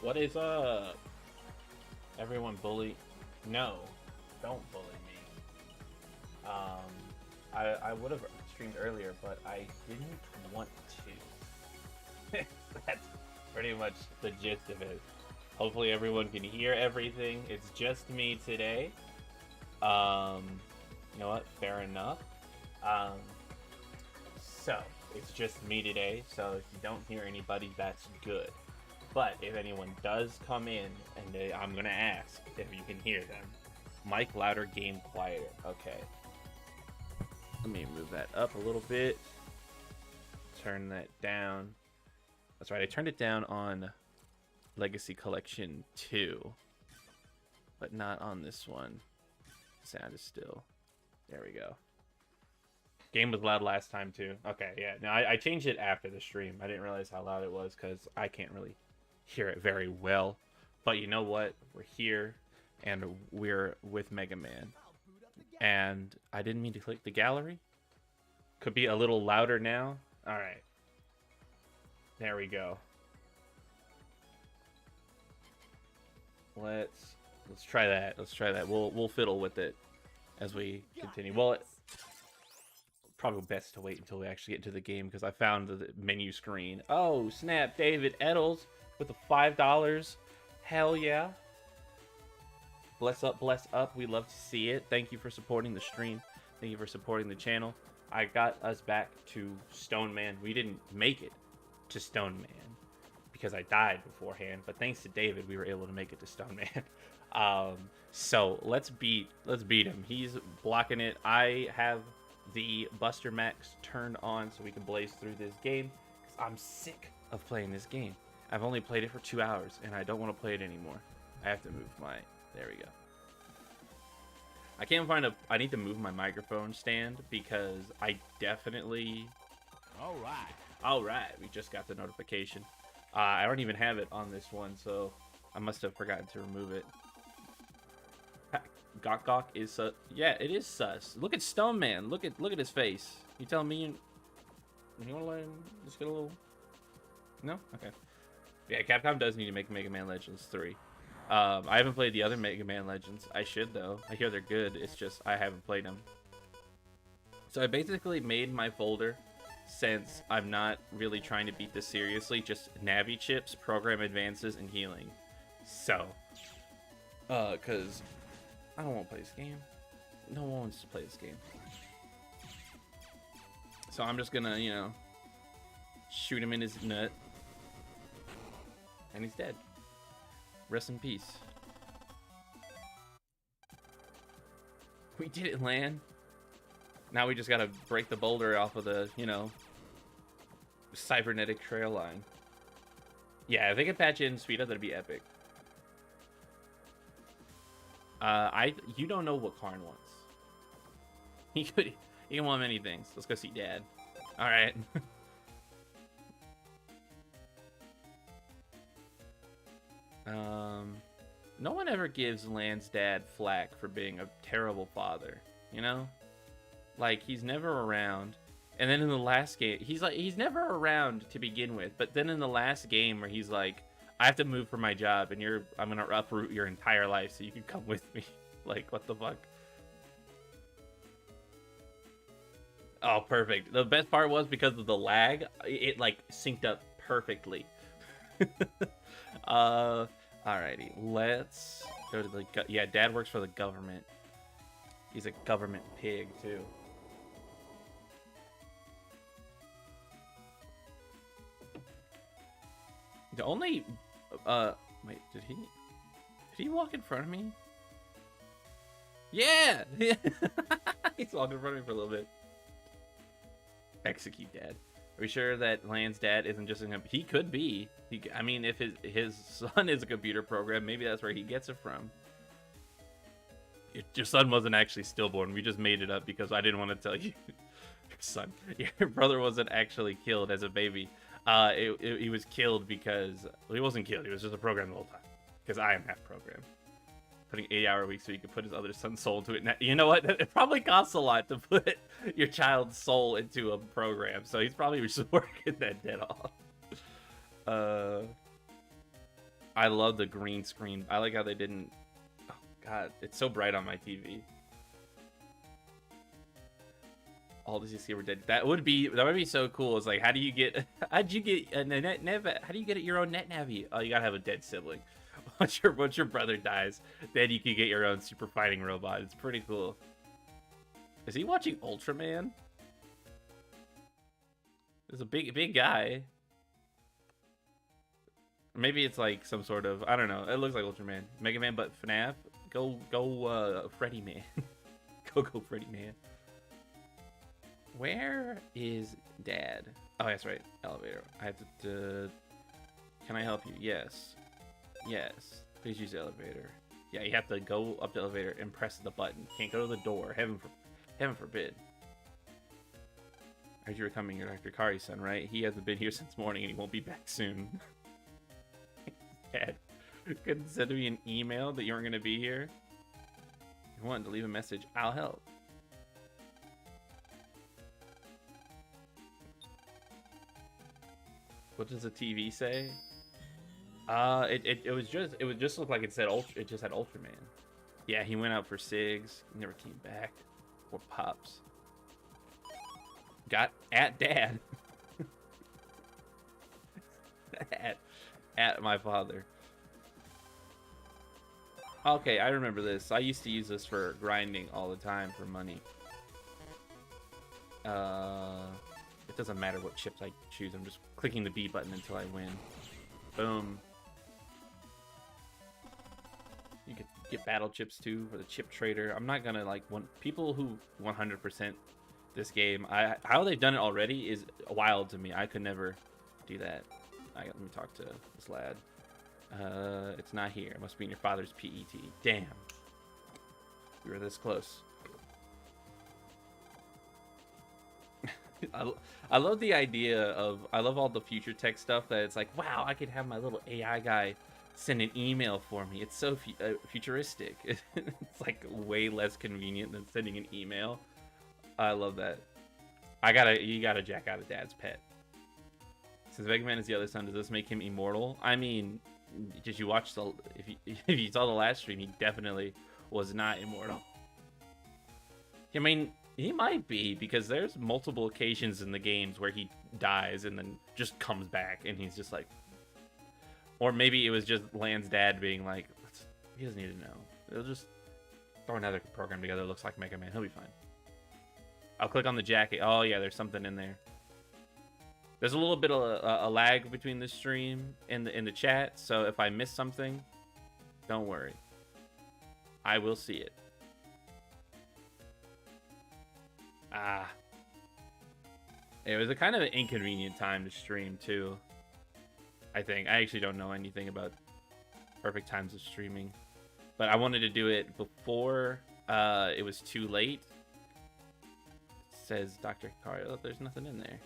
What is up? Everyone bully? No, don't bully me. I would have streamed earlier, but I didn't want to. That's pretty much the gist of it. Hopefully everyone can hear everything. It's just me today. Um, you know what? Fair enough. Um, so it's just me today. So if you don't hear anybody, that's good. But if anyone does come in, and I'm gonna ask if you can hear them. Mic louder, game quieter. Okay. Let me move that up a little bit. Turn that down. That's right, I turned it down on Legacy Collection 2. But not on this one. Sound is still. There we go. Game was loud last time too. Okay, yeah. Now I changed it after the stream. I didn't realize how loud it was because I can't really hear it very well. But you know what? We're here and we're with Mega Man. And I didn't mean to click the gallery. Could be a little louder now. Alright. There we go. Let's try that. Let's try that. We'll fiddle with it as we continue. Well, probably best to wait until we actually get into the game because I found the menu screen. Oh, snap. David Eddles with the $5. Hell yeah. Bless up, bless up. We love to see it. Thank you for supporting the stream. Thank you for supporting the channel. I got us back to Stone Man. We didn't make it to Stone Man because I died beforehand, but thanks to David, we were able to make it to Stone Man. So let's beat him. He's blocking it. I have the Buster Max turned on so we can blaze through this game because I'm sick of playing this game. I've only played it for 2 hours and I don't want to play it anymore. I have to move my, there we go. I can't find I need to move my microphone stand because I definitely, all right, we just got the notification. I don't even have it on this one, so I must have forgotten to remove it. Gok Gok is sus. Yeah, it is sus. Look at Stone Man. Look at his face. You telling me you want to let him just get a little? No? Okay. Yeah, Capcom does need to make Mega Man Legends 3. I haven't played the other Mega Man Legends. I should though. I hear they're good. It's just I haven't played them. So I basically made my folder since I'm not really trying to beat this seriously. Just Navi chips, program advances, and healing. So, cause I don't want to play this game. No one wants to play this game. So I'm just gonna, you know, shoot him in his nut. And he's dead. Rest in peace. We did it, Lan. Now we just gotta break the boulder off of the, you know, cybernetic trail line. Yeah, if they could patch in speed up, that'd be epic. You don't know what Karn wants. He can want many things. Let's go see Dad. All right. No one ever gives Lan's dad flack for being a terrible father, you know? Like, he's never around. And then in the last game, he's never around to begin with, but then in the last game where he's like, I have to move for my job and I'm gonna uproot your entire life so you can come with me. Like, what the fuck? Oh, perfect. The best part was because of the lag, it like synced up perfectly. Alrighty, let's go to the, yeah, Dad works for the government. He's a government pig, too. The only, wait, did he walk in front of me? Yeah! He's walking in front of me for a little bit. Execute Dad. Are we sure that Lan's dad isn't just a... He could be. I mean, if his son is a computer program, maybe that's where he gets it from. Your son wasn't actually stillborn. We just made it up because I didn't want to tell you. Your son. Your brother wasn't actually killed as a baby. He was killed because... Well, he wasn't killed. He was just a program the whole time. Because I am half programmed. Putting 8-hour weeks so you could put his other son's soul into it. Now, you know what? It probably costs a lot to put your child's soul into a program, so he's probably just working that dead off. I love the green screen. I like how they didn't... Oh, God. It's so bright on my TV. All the CC were dead. That would be so cool. It's like, how do you get... How'd you get a net nav? How do you get your own net navy? Oh, you gotta have a dead sibling. Once your brother dies, then you can get your own super fighting robot. It's pretty cool. Is he watching Ultraman? There's a big guy. Maybe it's like some sort of, I don't know. It looks like Ultraman. Mega Man, but FNAF. Go Freddy Man. go Freddy Man. Where is Dad? Oh, that's right. Elevator. I have to... Can I help you? Yes. Yes. Please use the elevator. Yeah, you have to go up the elevator and press the button. Can't go to the door. Heaven forbid. I heard you were coming. You're Dr. Kari's son, right? He hasn't been here since morning and he won't be back soon. Dad, couldn't send me an email that you weren't going to be here? If you wanted to leave a message, I'll help. What does the TV say? It would just look like it said it just had Ultraman. Yeah, he went out for cigs, never came back. Or Pops. Got at Dad. at my father. Okay, I remember this. I used to use this for grinding all the time for money. It doesn't matter what chips I choose. I'm just clicking the B button until I win. Boom. You could get battle chips too for the chip trader. I'm not gonna like people who 100% this game. How they've done it already is wild to me. I could never do that. Let me talk to this lad. It's not here. It must be in your father's PET. Damn. We were this close. I love the idea of, I love all the future tech stuff that it's like, wow, I could have my little AI guy send an email for me. It's so futuristic. It's like way less convenient than sending an email. I love that. You gotta jack out of Dad's pet. Since Megaman is the other son, does this make him immortal? I mean, did you watch if you saw the last stream, he definitely was not immortal. I mean, he might be, because there's multiple occasions in the games where he dies and then just comes back and he's just like, or maybe it was just Lan's dad being like, he doesn't need to know. They'll just throw another program together that looks like Mega Man. He'll be fine. I'll click on the jacket. Oh yeah, there's something in there. There's a little bit of a lag between the stream and the chat, so if I miss something, don't worry. I will see it. It was a kind of an inconvenient time to stream too. I think I actually don't know anything about perfect times of streaming, but I wanted to do it before it was too late. It says Dr. Kari. Oh, there's nothing in there.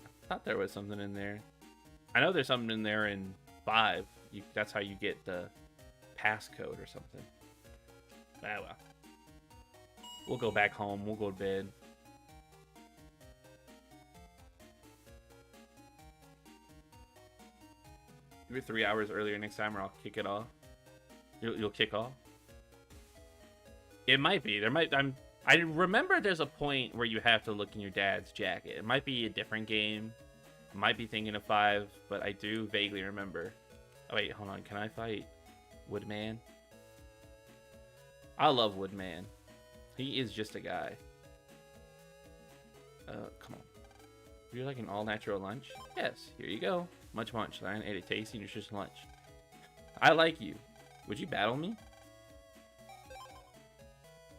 I thought there was something in there. I know there's something in there in 5. That's how you get the passcode or something. Ah, well. We'll go back home. We'll go to bed. Maybe 3 hours earlier next time, or I'll kick it off. You'll kick off. It might be. I remember there's a point where you have to look in your dad's jacket. It might be a different game. I might be thinking of 5, but I do vaguely remember. Oh wait, hold on. Can I fight Woodman? I love Woodman. He is just a guy. Come on. Would you like an all-natural lunch? Yes, here you go. Much munch. Lion ate a tasty, nutritious lunch. I like you. Would you battle me?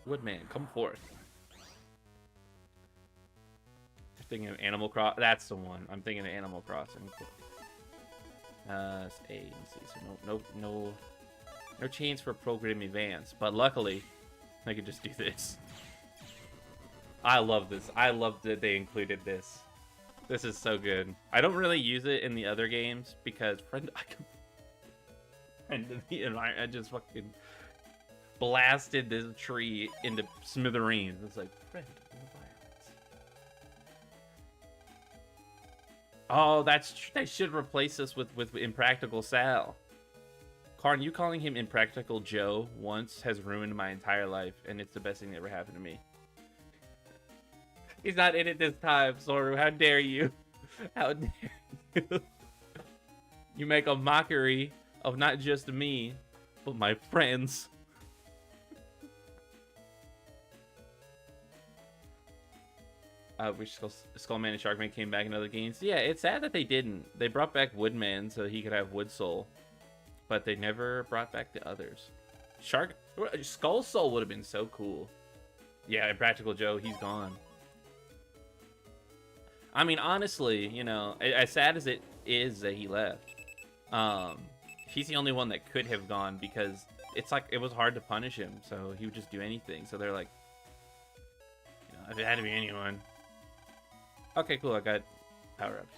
Woodman, come forth. You're thinking of Animal Crossing? That's the one. I'm thinking of Animal Crossing. It's A. Let me see. So no chains for program advance. But luckily, I could just do this. I love this. I love that they included this. This is so good. I don't really use it in the other games because friend of the environment, I just fucking blasted this tree into smithereens. It's like friend of the environment. Oh, they should replace us with Impractical Sal. Karn, you calling him Impractical Joe once has ruined my entire life, and it's the best thing that ever happened to me. He's not in it this time, Soru. How dare you? How dare you? You make a mockery of not just me, but my friends. Wish Skullman and Sharkman came back in other games. Yeah, it's sad that they didn't. They brought back Woodman so he could have Wood Soul, but they never brought back the others. Skull Soul would have been so cool. Yeah, Impractical Joe, he's gone. I mean, honestly, you know, as sad as it is that he left, he's the only one that could have gone because it's like it was hard to punish him, so he would just do anything. So they're like, you know, if it had to be anyone. Okay, cool. I got power-ups.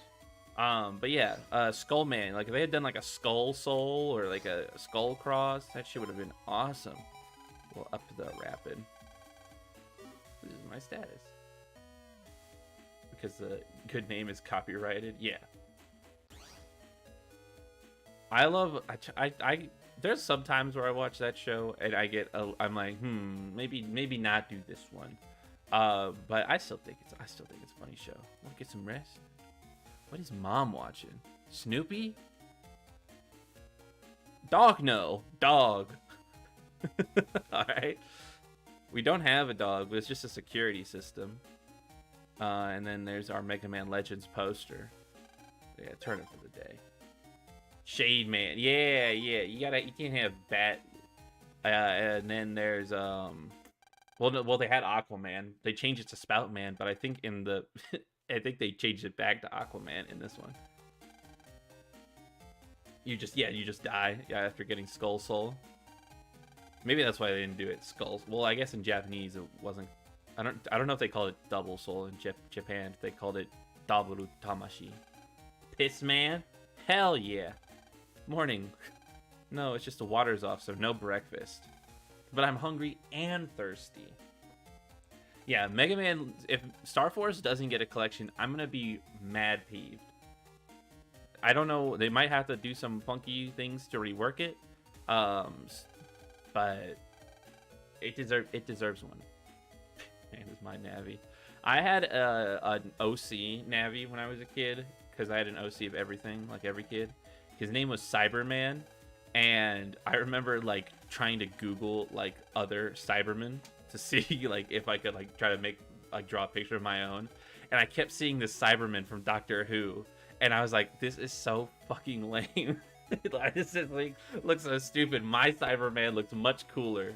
But yeah, Skullman. Like if they had done like a Skull Soul or like a Skull Cross, that shit would have been awesome. Well, up to the rapid. This is my status. Because the good name is copyrighted. Yeah. I love. I there's some times where I watch that show and I'm like, maybe not do this one. But I still think it's a funny show. Want to get some rest? What is Mom watching? Snoopy? Dog? No. Dog. Alright. We don't have a dog, but it's just a security system. And then there's our Mega Man Legends poster. Yeah, turn it for the day. Shade Man. Yeah. You can't have Bat. And then there's well, they had Aquaman. They changed it to Spout Man, but I think I think they changed it back to Aquaman in this one. You just die after getting Skull Soul. Maybe that's why they didn't do it Skulls. Well, I guess in Japanese it wasn't. I don't know if they called it Double Soul in Japan. If they called it Dabaru Tamashi. Piss Man? Hell yeah. Morning. No, it's just the water's off, so no breakfast. But I'm hungry and thirsty. Yeah, Mega Man, if Star Force doesn't get a collection, I'm going to be mad peeved. I don't know, they might have to do some funky things to rework it. But it deserves one. Man, is my Navi. I had an OC Navi when I was a kid, because I had an OC of everything, like every kid. His name was Cyberman. And I remember like trying to Google like other Cybermen to see like if I could like try to draw a picture of my own. And I kept seeing this Cyberman from Doctor Who, and I was like, this is so fucking lame. This is like looks so stupid. My Cyberman looks much cooler.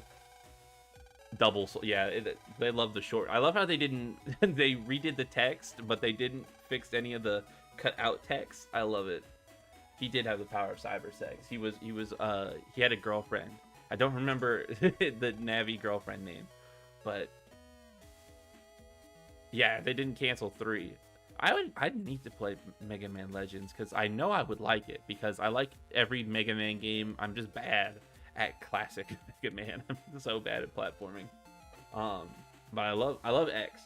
Double Soul. Yeah, they love the short. I love how they didn't they redid the text, but they didn't fix any of the cut out text. I love it. He did have the power of cyber sex. He had a girlfriend. I don't remember the Navi girlfriend name, but yeah, they didn't cancel 3. I'd need to play Mega Man Legends because I know I would like it because I like every Mega Man game. I'm just bad at classic Mega Man. I'm so bad at platforming. But I love X.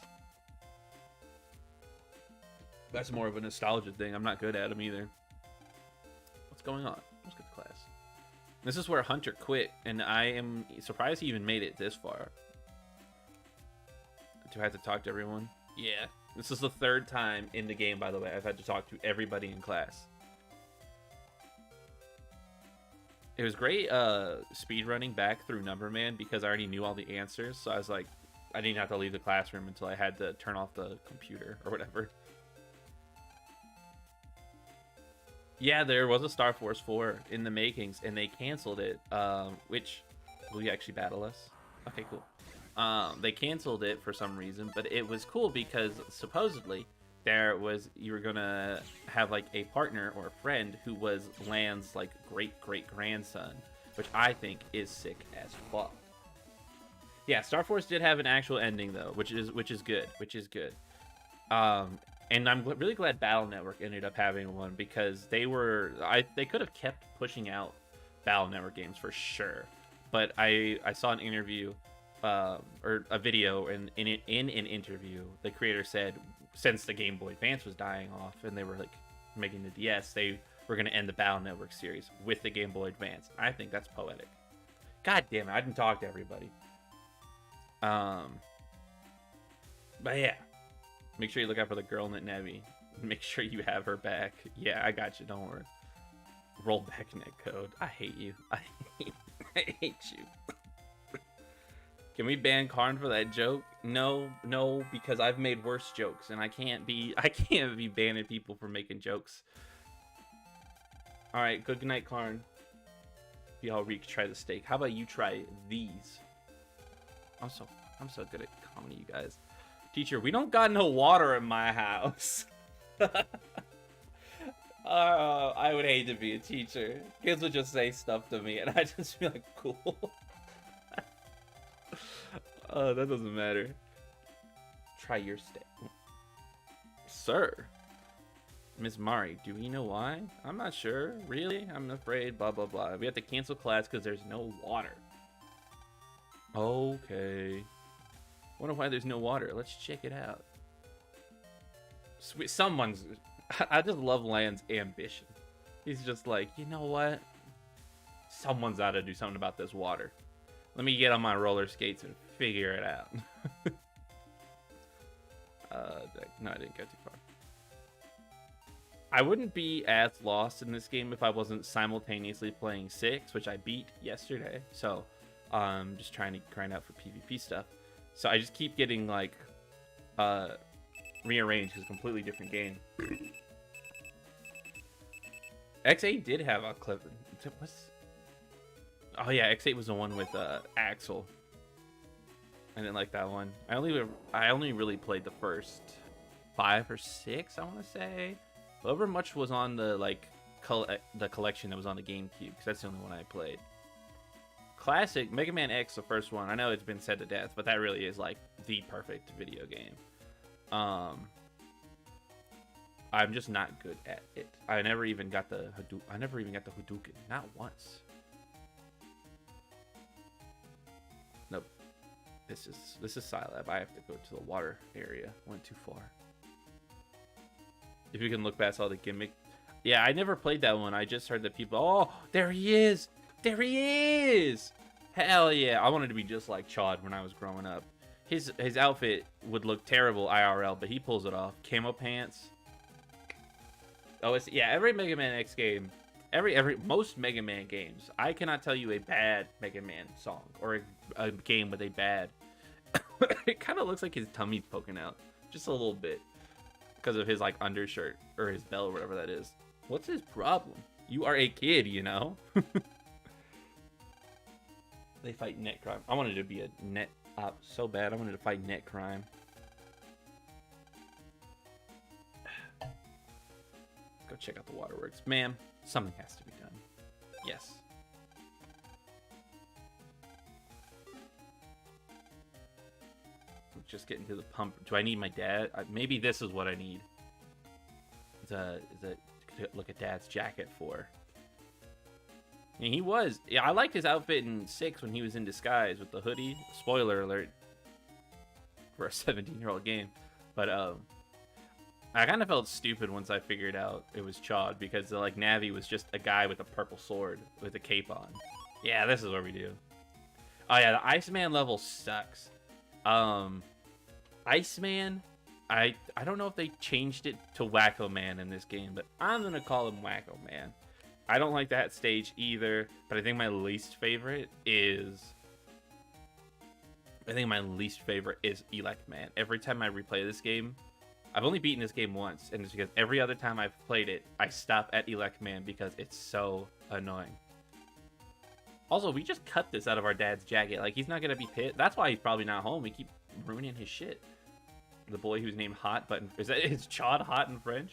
That's more of a nostalgia thing. I'm not good at them either. What's going on? Let's get to class. This is where Hunter quit, and I am surprised he even made it this far. Do I have to talk to everyone? Yeah. This is the 3rd time in the game, by the way, I've had to talk to everybody in class. It was great speedrunning back through Numberman because I already knew all the answers, so I was like, I didn't have to leave the classroom until I had to turn off the computer or whatever. Yeah, there was a Star Force 4 in the makings, and they canceled it, which... Will you actually battle us? Okay, cool. They canceled it for some reason, but it was cool because supposedly you were gonna have like a partner or a friend who was Lan's like great-great-grandson, which I think is sick as fuck. Yeah, Star Force did have an actual ending though, which is good. And I'm really glad Battle Network ended up having one because they could have kept pushing out Battle Network games for sure. But I saw an interview, or a video, and in an interview, the creator said since the Game Boy Advance was dying off, and they were like making the DS, they were going to end the Battle Network series with the Game Boy Advance. I think that's poetic. God damn it, I didn't talk to everybody. But yeah, make sure you look out for the girl in it, Nevi. Make sure you have her back. Yeah, I got you. Don't worry. Roll back netcode. I hate you. I hate you. Can we ban Karn for that joke? No, because I've made worse jokes, and I can't be banning people for making jokes. All right, good night, Karn. Y'all try the steak. How about you try these? I'm so good at comedy, you guys. Teacher, we don't got no water in my house. I would hate to be a teacher. Kids would just say stuff to me, and I'd just be like, cool. That doesn't matter. Try your steak. Sir. Miss Mari, do we know why? I'm not sure. Really? I'm afraid, blah, blah, blah. We have to cancel class because there's no water. Okay. Wonder why there's no water. Let's check it out. Sweet. Someone's... I just love Land's ambition. He's just like, you know what? Someone's got to do something about this water. Let me get on my roller skates and figure it out. No, I didn't go too far. I wouldn't be as lost in this game if I wasn't simultaneously playing 6, which I beat yesterday. So, just trying to grind out for PvP stuff. So I just keep getting, like, rearranged. It's a completely different game. X8 did have a clip. Oh yeah, X8 was the one with Axel. I didn't like that one. I only really played the first 5 or 6, I want to say. However much was on the the collection that was on the GameCube, because that's the only one I played. Classic Mega Man X, the first one. I know it's been said to death, but that really is like the perfect video game. I'm just not good at it. I never even got the Hadouken, not once. Nope. This is Scilab. I have to go to the water area. Went too far. If you can look past all the gimmick. Yeah, I never played that one. I just heard that people... Oh, there he is! There he is! Hell yeah. I wanted to be just like Chad when I was growing up. His outfit would look terrible IRL, but he pulls it off. Camo pants. Oh, yeah, every Mega Man X game, most Mega Man games, I cannot tell you a bad Mega Man song or a game with a bad. It kind of looks like his tummy's poking out just a little bit because of his like undershirt or his belt or whatever that is. What's his problem? You are a kid, you know. They fight net crime. I wanted to be a net op so bad. I wanted to fight net crime. Go check out the Waterworks. Ma'am, something has to be done. Yes. Just getting to the pump. Do I need my dad? Maybe this is what I need. To look at Dad's jacket for. And he was. Yeah, I liked his outfit in 6 when he was in disguise with the hoodie. Spoiler alert. For a 17-year-old game. But, I kind of felt stupid once I figured out it was Chad because like Navi was just a guy with a purple sword with a cape on. Yeah, this is what we do. Oh yeah, the Iceman level sucks. Iceman, I don't know if they changed it to Wacko Man in this game, but I'm gonna call him Wacko Man. I don't like that stage either, but I think my least favorite is Elect Man. Every time I replay this game, I've only beaten this game once, and it's because every other time I've played it, I stop at Elect Man because it's so annoying. Also, we just cut this out of our dad's jacket. Like, he's not going to be pissed. That's why he's probably not home. We keep ruining his shit. The boy who's named Hot, but is Chad Hot in French?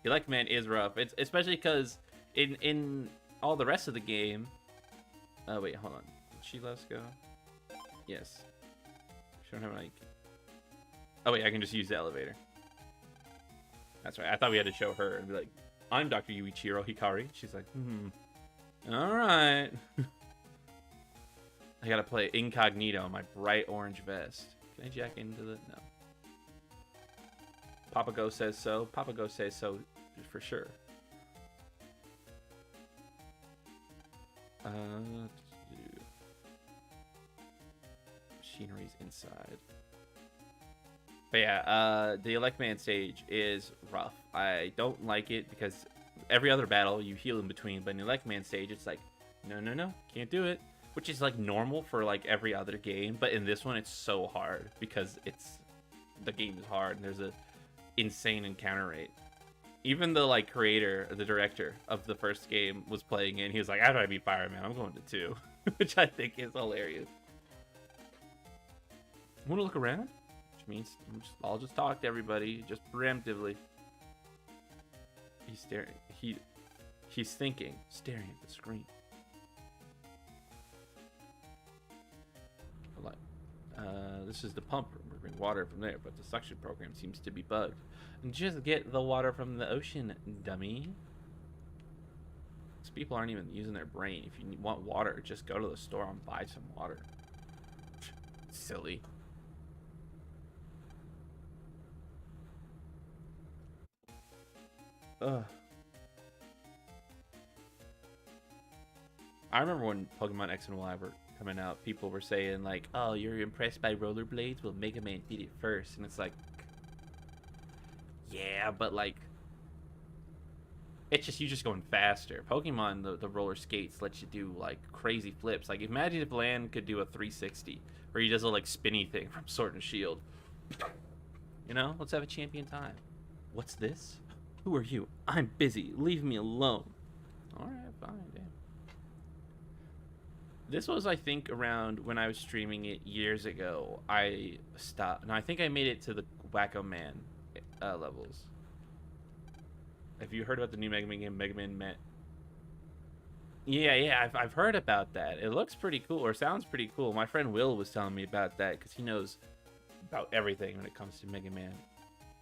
Elect Man is rough. It's especially because in all the rest of the game... Oh, wait, hold on. Did she let us go? Yes. She don't have, like... Oh, wait, I can just use the elevator. That's right. I thought we had to show her and be like, I'm Dr. Yuichiro Hikari. She's like, all right. I gotta play incognito in my bright orange vest. Can I jack into the... No. Papa Go says so. Papa Go says so. for sure. Machinery's inside. But yeah, the Elect Man stage is rough. I don't like it because every other battle you heal in between, but in the Elect Man stage, it's like, no, can't do it. Which is like normal for like every other game, but in this one, it's so hard because the game is hard and there's a insane encounter rate. Even the like creator, the director of the first game was playing it, and he was like, "How do I beat Fireman? I'm going to 2," which I think is hilarious. Want to look around? Which means I'll just talk to everybody, just preemptively. He's staring. He's thinking, staring at the screen. This is the pump room. We're bringing water from there, but the suction program seems to be bugged. And just get the water from the ocean, dummy. These people aren't even using their brain. If you want water, just go to the store and buy some water. Silly. Ugh. I remember when Pokemon X and Y were coming out, people were saying like, "Oh, you're impressed by rollerblades? Well, Mega Man did it first," and it's like, yeah, but like, it's just you just going faster. Pokemon, the roller skates let you do like crazy flips. Like, imagine if Land could do a 360, where he does a like spinny thing from Sword and Shield. You know, let's have a champion time. What's this? Who are you? I'm busy. Leave me alone. All right, fine, damn. This was, I think, around when I was streaming it years ago. I stopped. No, I think I made it to the Wacko Man levels. Have you heard about the new Mega Man game, Mega Man? Yeah, I've heard about that. It looks pretty cool, or sounds pretty cool. My friend Will was telling me about that because he knows about everything when it comes to Mega Man,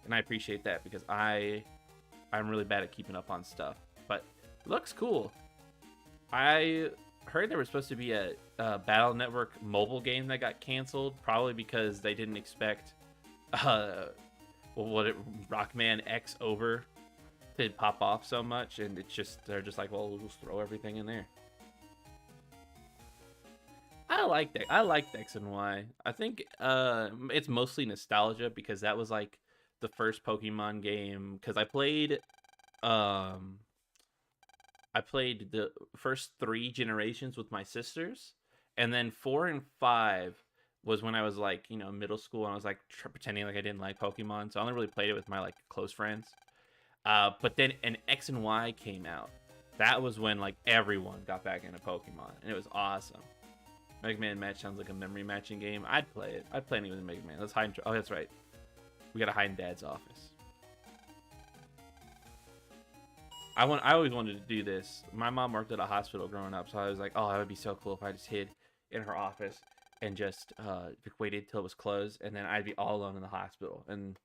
and I appreciate that because I'm really bad at keeping up on stuff. But it looks cool. I heard there was supposed to be a Battle Network mobile game that got canceled, probably because they didn't expect Rockman X over to pop off so much, and they're just like, well, we'll just throw everything in there. I like that. I liked X and Y. I think it's mostly nostalgia because that was like the first Pokemon game. Because I played the first 3 generations with my sisters, and then 4 and 5 was when I was like, middle school, and I was like pretending like I didn't like Pokemon, so I only really played it with my like close friends. But then an X and Y came out. That was when like everyone got back into Pokemon, and it was awesome. Mega Man Match sounds like a memory matching game. I'd play it. I'd play anything with Mega Man. Let's hide. Oh, that's right. We gotta hide in Dad's office. I always wanted to do this. My mom worked at a hospital growing up, so I was like, oh, that would be so cool if I just hid in her office and just waited till it was closed, and then I'd be all alone in the hospital. And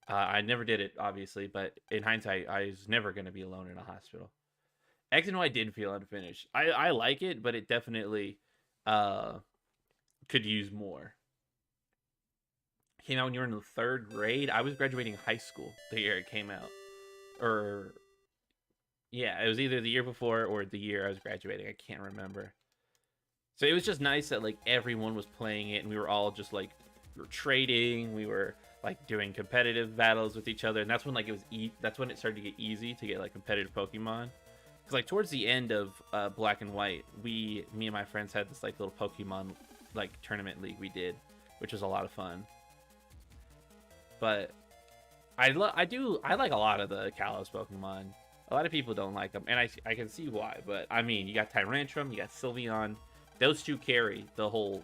I never did it, obviously, but in hindsight, I was never going to be alone in a hospital. X and Y did feel unfinished. I like it, but it definitely could use more. Came out when you were in the 3rd grade. I was graduating high school the year it came out. Yeah, it was either the year before or the year I was graduating. I can't remember. So it was just nice that like everyone was playing it, and we were all just like, we were trading, we were like doing competitive battles with each other, and that's when like that's when it started to get easy to get like competitive Pokemon. Because like towards the end of Black and White, me and my friends had this like little Pokemon like tournament league we did, which was a lot of fun. But I like a lot of the Kalos Pokemon. A lot of people don't like them, and I can see why. But I mean, you got Tyrantrum, you got Sylveon. Those two carry the whole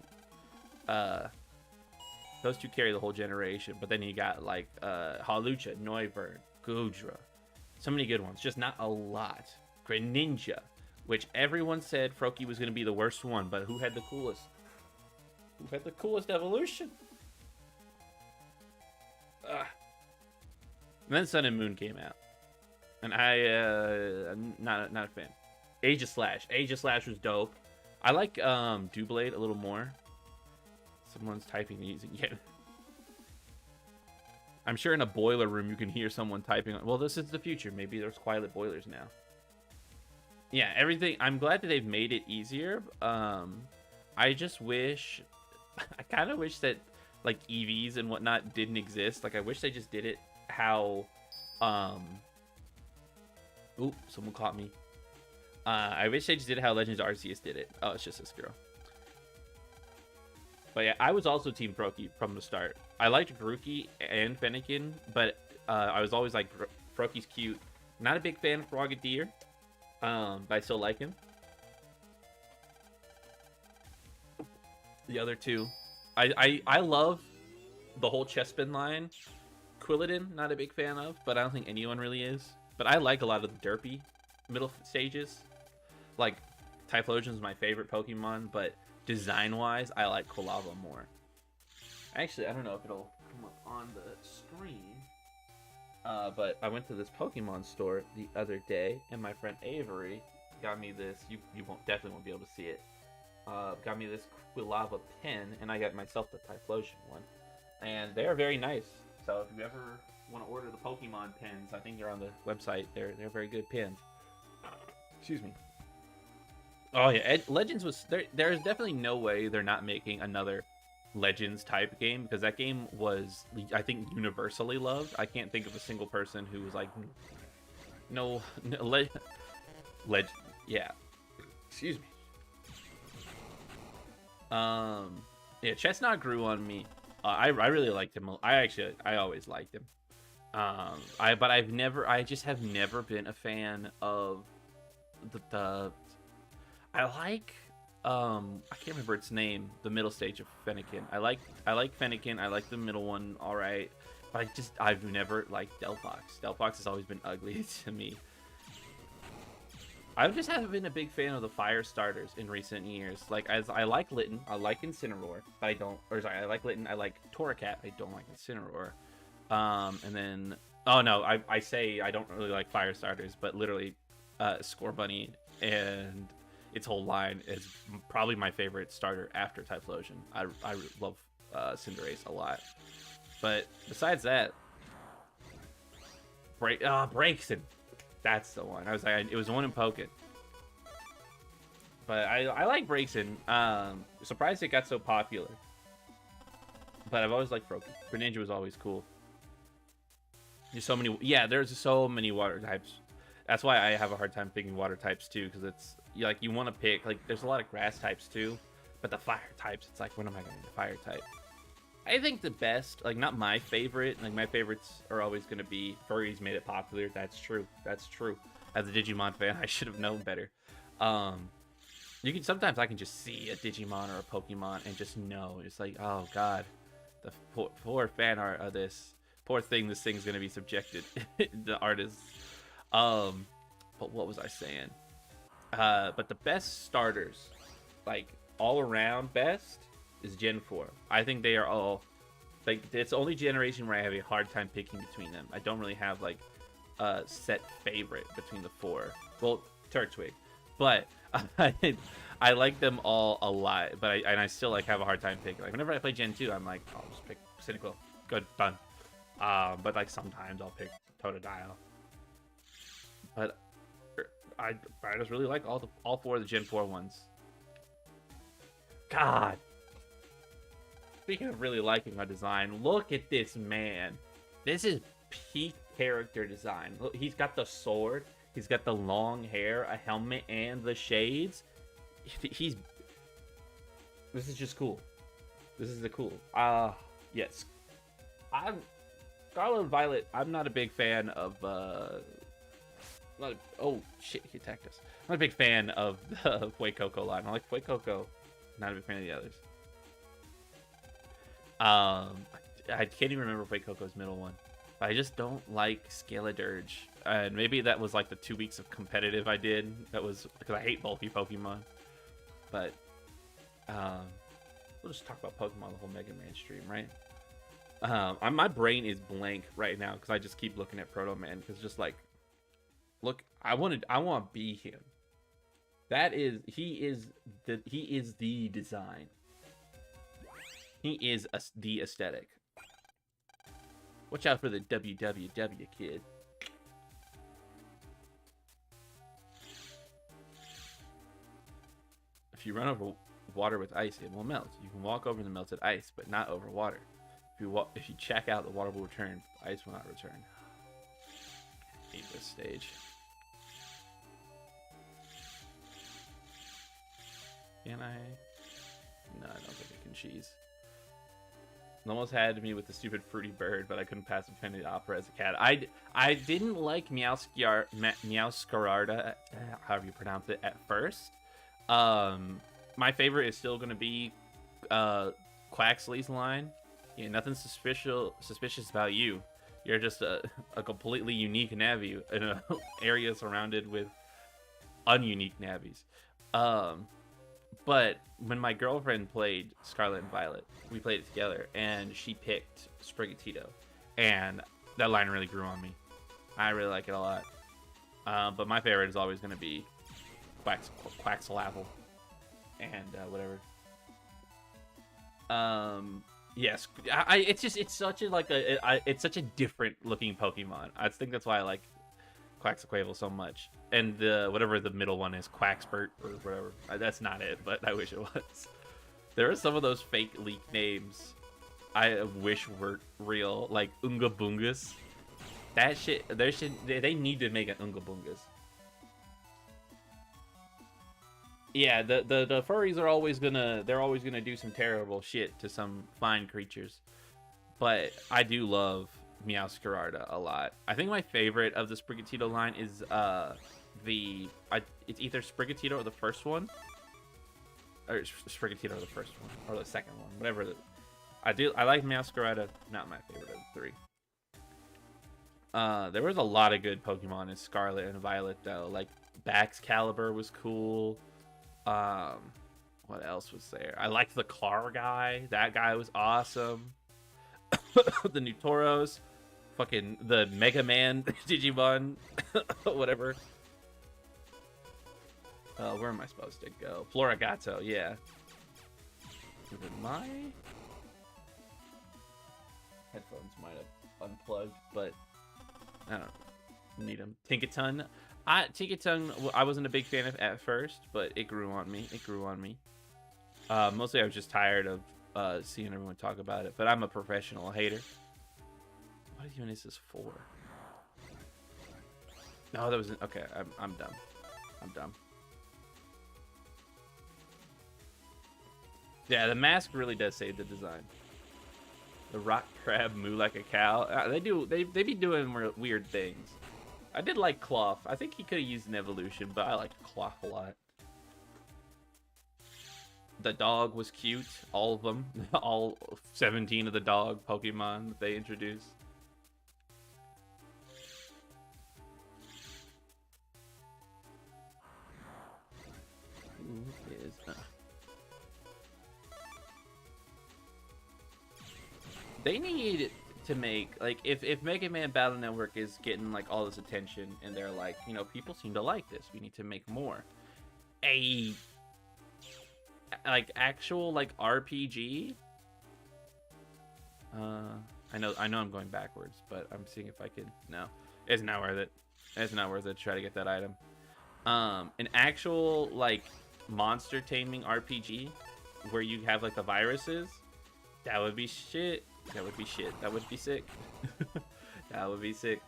generation. But then you got like Hawlucha, Noivern, Goodra. So many good ones, just not a lot. Greninja, which everyone said Froakie was going to be the worst one, but who had the coolest? Who had the coolest evolution? And then Sun and Moon came out, and I'm not a fan. Aegislash was dope. I like Doublade a little more. Someone's typing using it. I'm sure in a boiler room you can hear someone typing. Well, this is the future. Maybe there's quiet boilers now. Yeah, everything. I'm glad that they've made it easier. I just wish, I kind of wish that like EVs and whatnot didn't exist. Like I wish they just did it how, Oop, someone caught me. I wish they just did it how Legends Arceus did it. Oh, it's just this girl. But yeah, I was also Team Froakie from the start. I liked Grookey and Fennekin, but I was always like, Froakie's cute. Not a big fan of Frogadier, but I still like him. The other two, I love the whole Chespin line. Quilladin, not a big fan of, but I don't think anyone really is. But I like a lot of the derpy middle stages. Like, Typhlosion's my favorite Pokemon, but design-wise, I like Quilava more. Actually, I don't know if it'll come up on the screen. But I went to this Pokemon store the other day, and my friend Avery got me this. You definitely won't be able to see it. Got me this Quilava pen, and I got myself the Typhlosion one. And they're very nice. So if you ever want to order the Pokemon pens, I think they're on the website. They're very good pens. Excuse me. Oh yeah, Legends was there. There's definitely no way they're not making another Legends type game, because that game was, I think, universally loved. I can't think of a single person who was like, no yeah. Excuse me. Yeah, Chestnut grew on me. I really liked him. I always liked him. I just have never been a fan of the I like, I can't remember its name, the middle stage of Fennekin. I like Fennekin, I like the middle one, alright. But I've never liked Delphox. Delphox has always been ugly to me. I just haven't been a big fan of the fire starters in recent years. Like, I like Litten, I like Incineroar, but I like Litten, I like Torracat, I don't like Incineroar. And then, oh no, I say I don't really like fire starters, but literally, Scorbunny and its whole line is probably my favorite starter after Typhlosion. I love Cinderace a lot. But besides that, Braixen. That's the one. I was like, it was the one in Pokken. But I like Braixen. Surprised it got so popular. But I've always liked Froakie. Greninja was always cool. There's so many. Yeah, there's so many water types. That's why I have a hard time picking water types too, because it's like you want to pick, like, there's a lot of grass types too, but the fire types, it's like, when am I going to fire type? I think the best, like, not my favorite, like, my favorites are always going to be furries made it popular. That's true. That's true. As a Digimon fan, I should have known better. Sometimes I can just see a Digimon or a Pokemon and just know. It's like, oh god, the poor fan art of this. Poor thing, this thing's going to be subjected. The artist. But what was I saying? But the best starters, like, all around best, is Gen 4. I think they are all, like, it's the only generation where I have a hard time picking between them. I don't really have, like, a set favorite between the four. Well, Turtwig. But I like them all a lot, but I still, like, have a hard time picking. Like, whenever I play Gen 2, I'm like, I'll just pick Cyndaquil. Good, done. But, like, sometimes I'll pick Totodile. But I just really like all four of the Gen 4 ones. God. Speaking of really liking a design, look at this man. This is peak character design. Look, he's got the sword, he's got the long hair, a helmet, and the shades. This is just cool. This is the cool. Yes. Scarlet and Violet, I'm not a big fan of, oh shit, he attacked us. I'm not a big fan of the Fuecoco line. I like Fuecoco, not a big fan of the others. I can't even remember Fuecoco's middle one. But I just don't like Scaladirge. And maybe that was like the 2 weeks of competitive I did. That was because I hate bulky Pokemon. But we'll just talk about Pokemon the whole Mega Man stream, right? My brain is blank right now because I just keep looking at Proto Man, because just like, look, I want to be him. He is the design. He is the aesthetic. Watch out for the WWW, kid. If you run over water with ice, it will melt. You can walk over the melted ice, but not over water. If you check out, the water will return. The ice will not return. I hate this stage. Can I? No, I don't think I can cheese. It almost had me with the stupid fruity bird, but I couldn't pass the Penny Opera as a cat. I didn't like Meowscarada, however you pronounce it, at first. My favorite is still gonna be Quaxley's line. Yeah, nothing suspicious about you. You're just a completely unique Navi in an area surrounded with ununique Navis. But when my girlfriend played Scarlet and Violet, we played it together, and she picked Sprigatito, and that line really grew on me. I really like it a lot. But my favorite is always going to be Quaxalavel and whatever. Yes, it's such a it's such a different looking Pokemon. I think that's why I like Quaxaquavel so much. And the whatever the middle one is, Quaxpert or whatever. That's not it, but I wish it was. There are some of those fake leak names I wish were real, like Unga Bungas. That shit, they need to make an Unga Bungas. Yeah, the furries are always gonna do some terrible shit to some fine creatures. But I do love Meowscarada a lot. I think my favorite of the Sprigatito line is it's either Sprigatito or the first one. Or Sprigatito or the first one. Or the second one. Whatever. I like Meowscarada, not my favorite of the three. There was a lot of good Pokemon in Scarlet and Violet though. Like Baxcalibur was cool. What else was there? I liked the car guy. That guy was awesome. The new Tauros. Fucking the megaman Digimon. Whatever. Where am I supposed to go? Florigato, yeah. Is it my headphones might have unplugged, but I don't need them. Tinkaton. Tinkaton, I wasn't a big fan of at first, but it grew on me. Mostly I was just tired of seeing everyone talk about it, but I'm a professional hater. What even is this for? No, that wasn't. Okay, I'm dumb. I'm dumb. Yeah, the mask really does save the design. The rock crab moo like a cow. They be doing weird things. I did like Cloth. I think he could have used an evolution, but I liked Cloth a lot. The dog was cute. All of them. All 17 of the dog Pokemon that they introduced. They need to make, like, if Mega Man Battle Network is getting, like, all this attention, and they're like, you know, people seem to like this, we need to make more. Like, actual, like, RPG? I know I'm going backwards, but I'm seeing if I can, no. It's not worth it. It's not worth it to try to get that item. An actual, like, monster taming RPG, where you have, like, the viruses, that would be shit. That would be shit. That would be sick. That would be sick.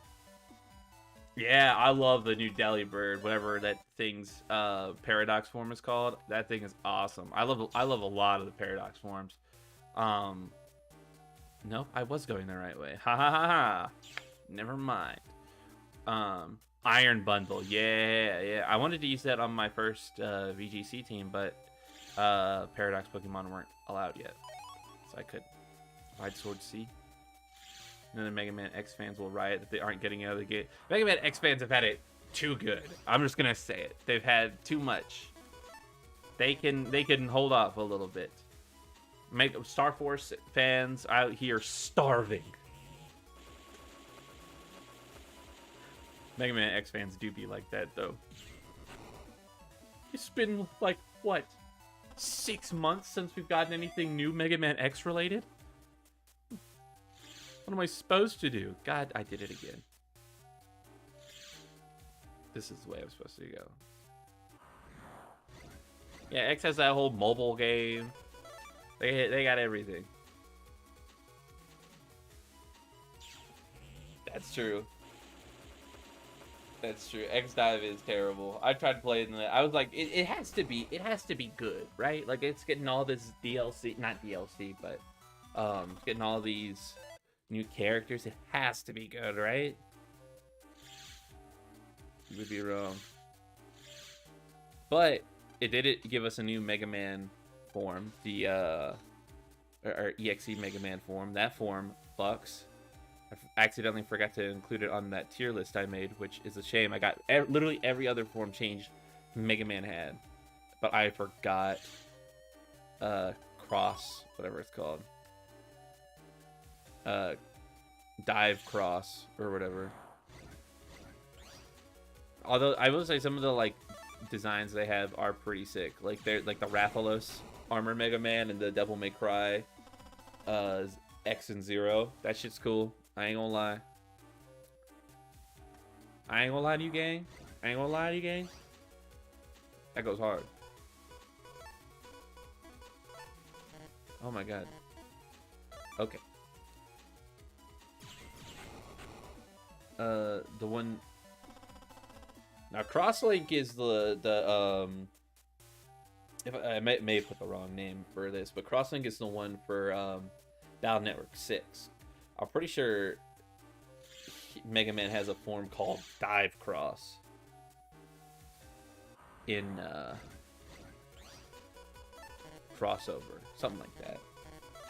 Yeah, I love the new Delibird, whatever that thing's paradox form is called. That thing is awesome. I love a lot of the paradox forms. Nope, I was going the right way. Ha ha ha ha. Never mind. Iron Bundle. Yeah. I wanted to use that on my first VGC team, but paradox Pokemon weren't allowed yet, so I couldn't. Wide Sword C. And then Mega Man X fans will riot that they aren't getting out of the gate. Mega Man X fans have had it too good. I'm just gonna say it. They've had too much. They can hold off a little bit. Star Force fans out here starving. Mega Man X fans do be like that though. It's been like what, 6 months since we've gotten anything new Mega Man X related? What am I supposed to do? God, I did it again. This is the way I'm supposed to go. Yeah, X has that whole mobile game. They got everything. That's true. That's true. X Dive is terrible. I tried playing that. I was like, it has to be good, right? Like it's getting all this DLC, not DLC, but getting all these new characters. It has to be good, right? You would be wrong. But it did give us a new Mega Man form, the or EXE Mega Man form. That form fucks. I accidentally forgot to include it on that tier list I made, which is a shame. I got literally every other form changed Mega Man had, but I forgot Cross, whatever it's called, Dive Cross or whatever. Although I will say some of the like designs they have are pretty sick. Like they're like the Rathalos Armor Mega Man and the Devil May Cry X and Zero. That shit's cool. I ain't gonna lie. I ain't gonna lie to you, gang. I ain't gonna lie to you, gang. That goes hard. Oh my god. Okay. The one now Crosslink is the if I may have put the wrong name for this, but Crosslink is the one for Battle Network 6. I'm pretty sure Mega Man has a form called Dive Cross in Crossover, something like that.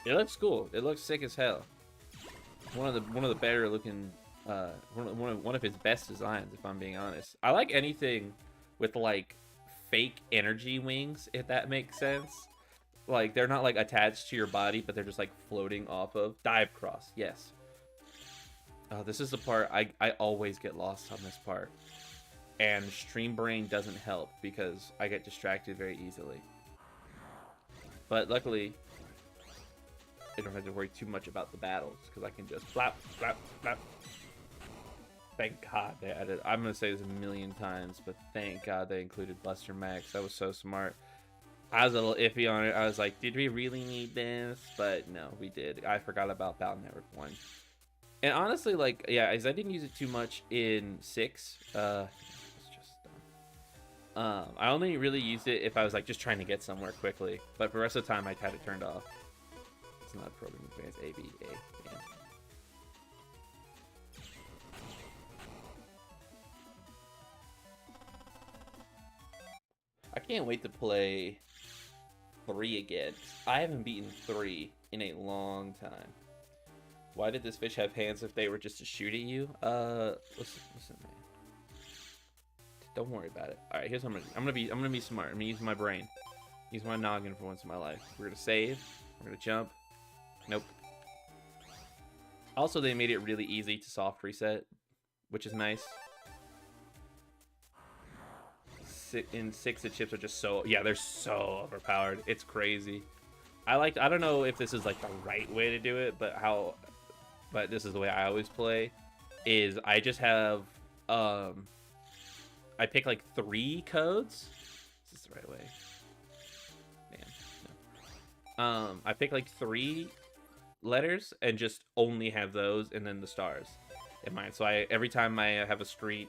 It looks cool. It looks sick as hell. One of the better looking, one of his best designs, if I'm being honest. I like anything with like fake energy wings, if that makes sense. Like, they're not, like, attached to your body, but they're just, like, floating off of. Dive Cross, yes. Oh, this is the part I always get lost on this part. And Stream Brain doesn't help because I get distracted very easily. But luckily, I don't have to worry too much about the battles because I can just flap, flap, flap. Thank God they added. I'm going to say this a million times, but thank God they included Buster Max. That was so smart. I was a little iffy on it. I was like, did we really need this? But no, we did. I forgot about Battle Network 1. And honestly, like, yeah, as I didn't use it too much in 6. It's just dumb. I only really used it if I was, like, just trying to get somewhere quickly. But for the rest of the time, I had it turned off. It's not a programming advance. ABA. Yeah. I can't wait to play 3 again. I haven't beaten 3 in a long time. Why did this fish have hands if they were just to shoot at you? Listen, man. Don't worry about it. All right, here's what I'm gonna be smart. I'm gonna use my brain, use my noggin for once in my life. We're gonna save. We're gonna jump. Nope. Also, they made it really easy to soft reset, which is nice. In 6, the chips are just so, yeah, they're so overpowered. It's crazy. I don't know if this is like the right way to do it, but this is the way I always play, is I just have, I pick like 3 codes. Is this the right way? Man, no. I pick like 3 letters and just only have those and then the stars in mine. So every time I have a screen,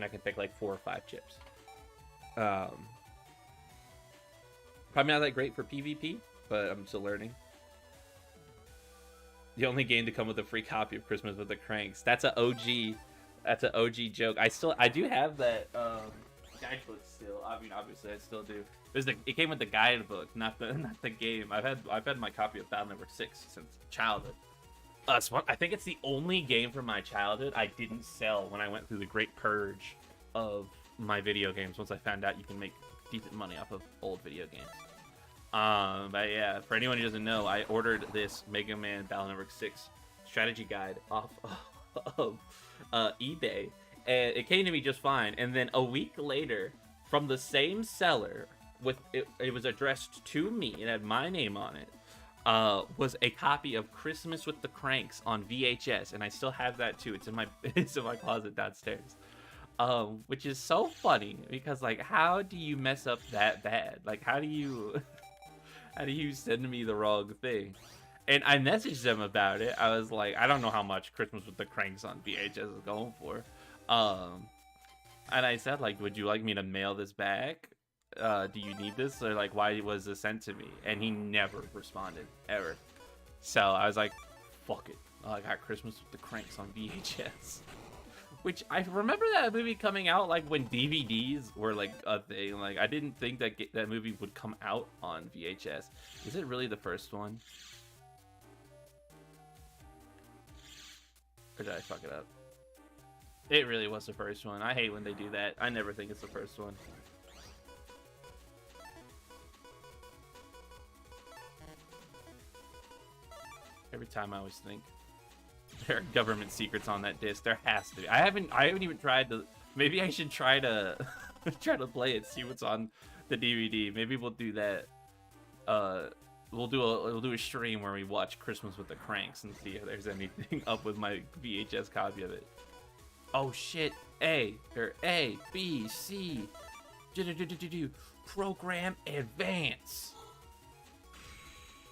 I can pick like 4 or 5 chips. Probably not that great for PvP, but I'm still learning. The only game to come with a free copy of Christmas with the Cranks. That's an OG. That's an OG joke. I do have that guidebook still. I mean, obviously, I still do. It came with the guidebook, not the game. I've had my copy of Battle Network 6 since childhood. I think it's the only game from my childhood I didn't sell when I went through the great purge of my video games. Once I found out you can make decent money off of old video games. But yeah, for anyone who doesn't know, I ordered this Mega Man Battle Network 6 strategy guide off of eBay, and it came to me just fine. And then a week later, from the same seller, with it was addressed to me, it had my name on it. was a copy of Christmas with the Cranks on VHS, and I still have that too. It's in my it's in my closet downstairs. Which is so funny because like, how do you mess up that bad? Like, how do you how do you send me the wrong thing? And I messaged them about it. I was like, I don't know how much Christmas with the Cranks on VHS is going for. And I said, like, would you like me to mail this back? Do you need this? Or like, why was this sent to me? And he never responded, ever. So I was like, fuck it. I got Christmas with the Cranks on VHS. Which, I remember that movie coming out like when DVDs were like a thing. Like, I didn't think that that movie would come out on VHS. Is it really the first one? Or did I fuck it up? It really was the first one. I hate when they do that. I never think it's the first one. Every time I always think there are government secrets on that disc. There has to be. I haven't even tried to. Maybe I should try to try to play it, see what's on the DVD. Maybe we'll do that. We'll do a stream where we watch Christmas with the Cranks and see if there's anything up with my VHS copy of it. Oh shit! A B C program advance.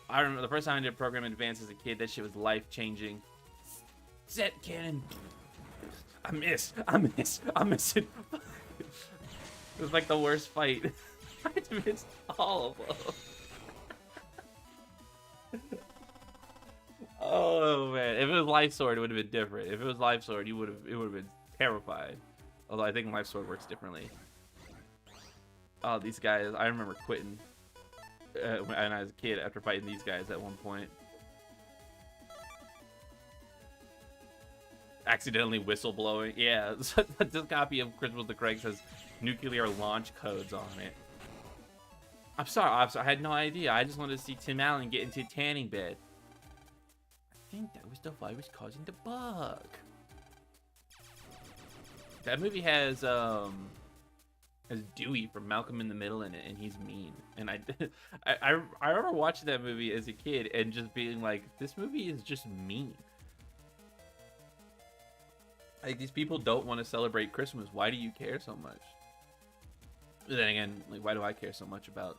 I remember the first time I did program advance as a kid. That shit was life changing. Set cannon. I missed. I'm missing. It was like the worst fight. I missed all of them. Oh man, if it was Life Sword, it would have been different. If it was Life Sword, it would have been terrified. Although I think Life Sword works differently. Oh, these guys! I remember quitting when I was a kid after fighting these guys at one point. Accidentally whistleblowing. Yeah, this copy of Christmas with the Cranks has nuclear launch codes on it. I'm sorry, I had no idea. I just wanted to see Tim Allen get into a tanning bed. I think that was the virus causing the bug. That movie has Dewey from Malcolm in the Middle in it, and he's mean. And I remember watching that movie as a kid and just being like, this movie is just mean. Like, these people don't want to celebrate Christmas. Why do you care so much? But then again, like, why do I care so much about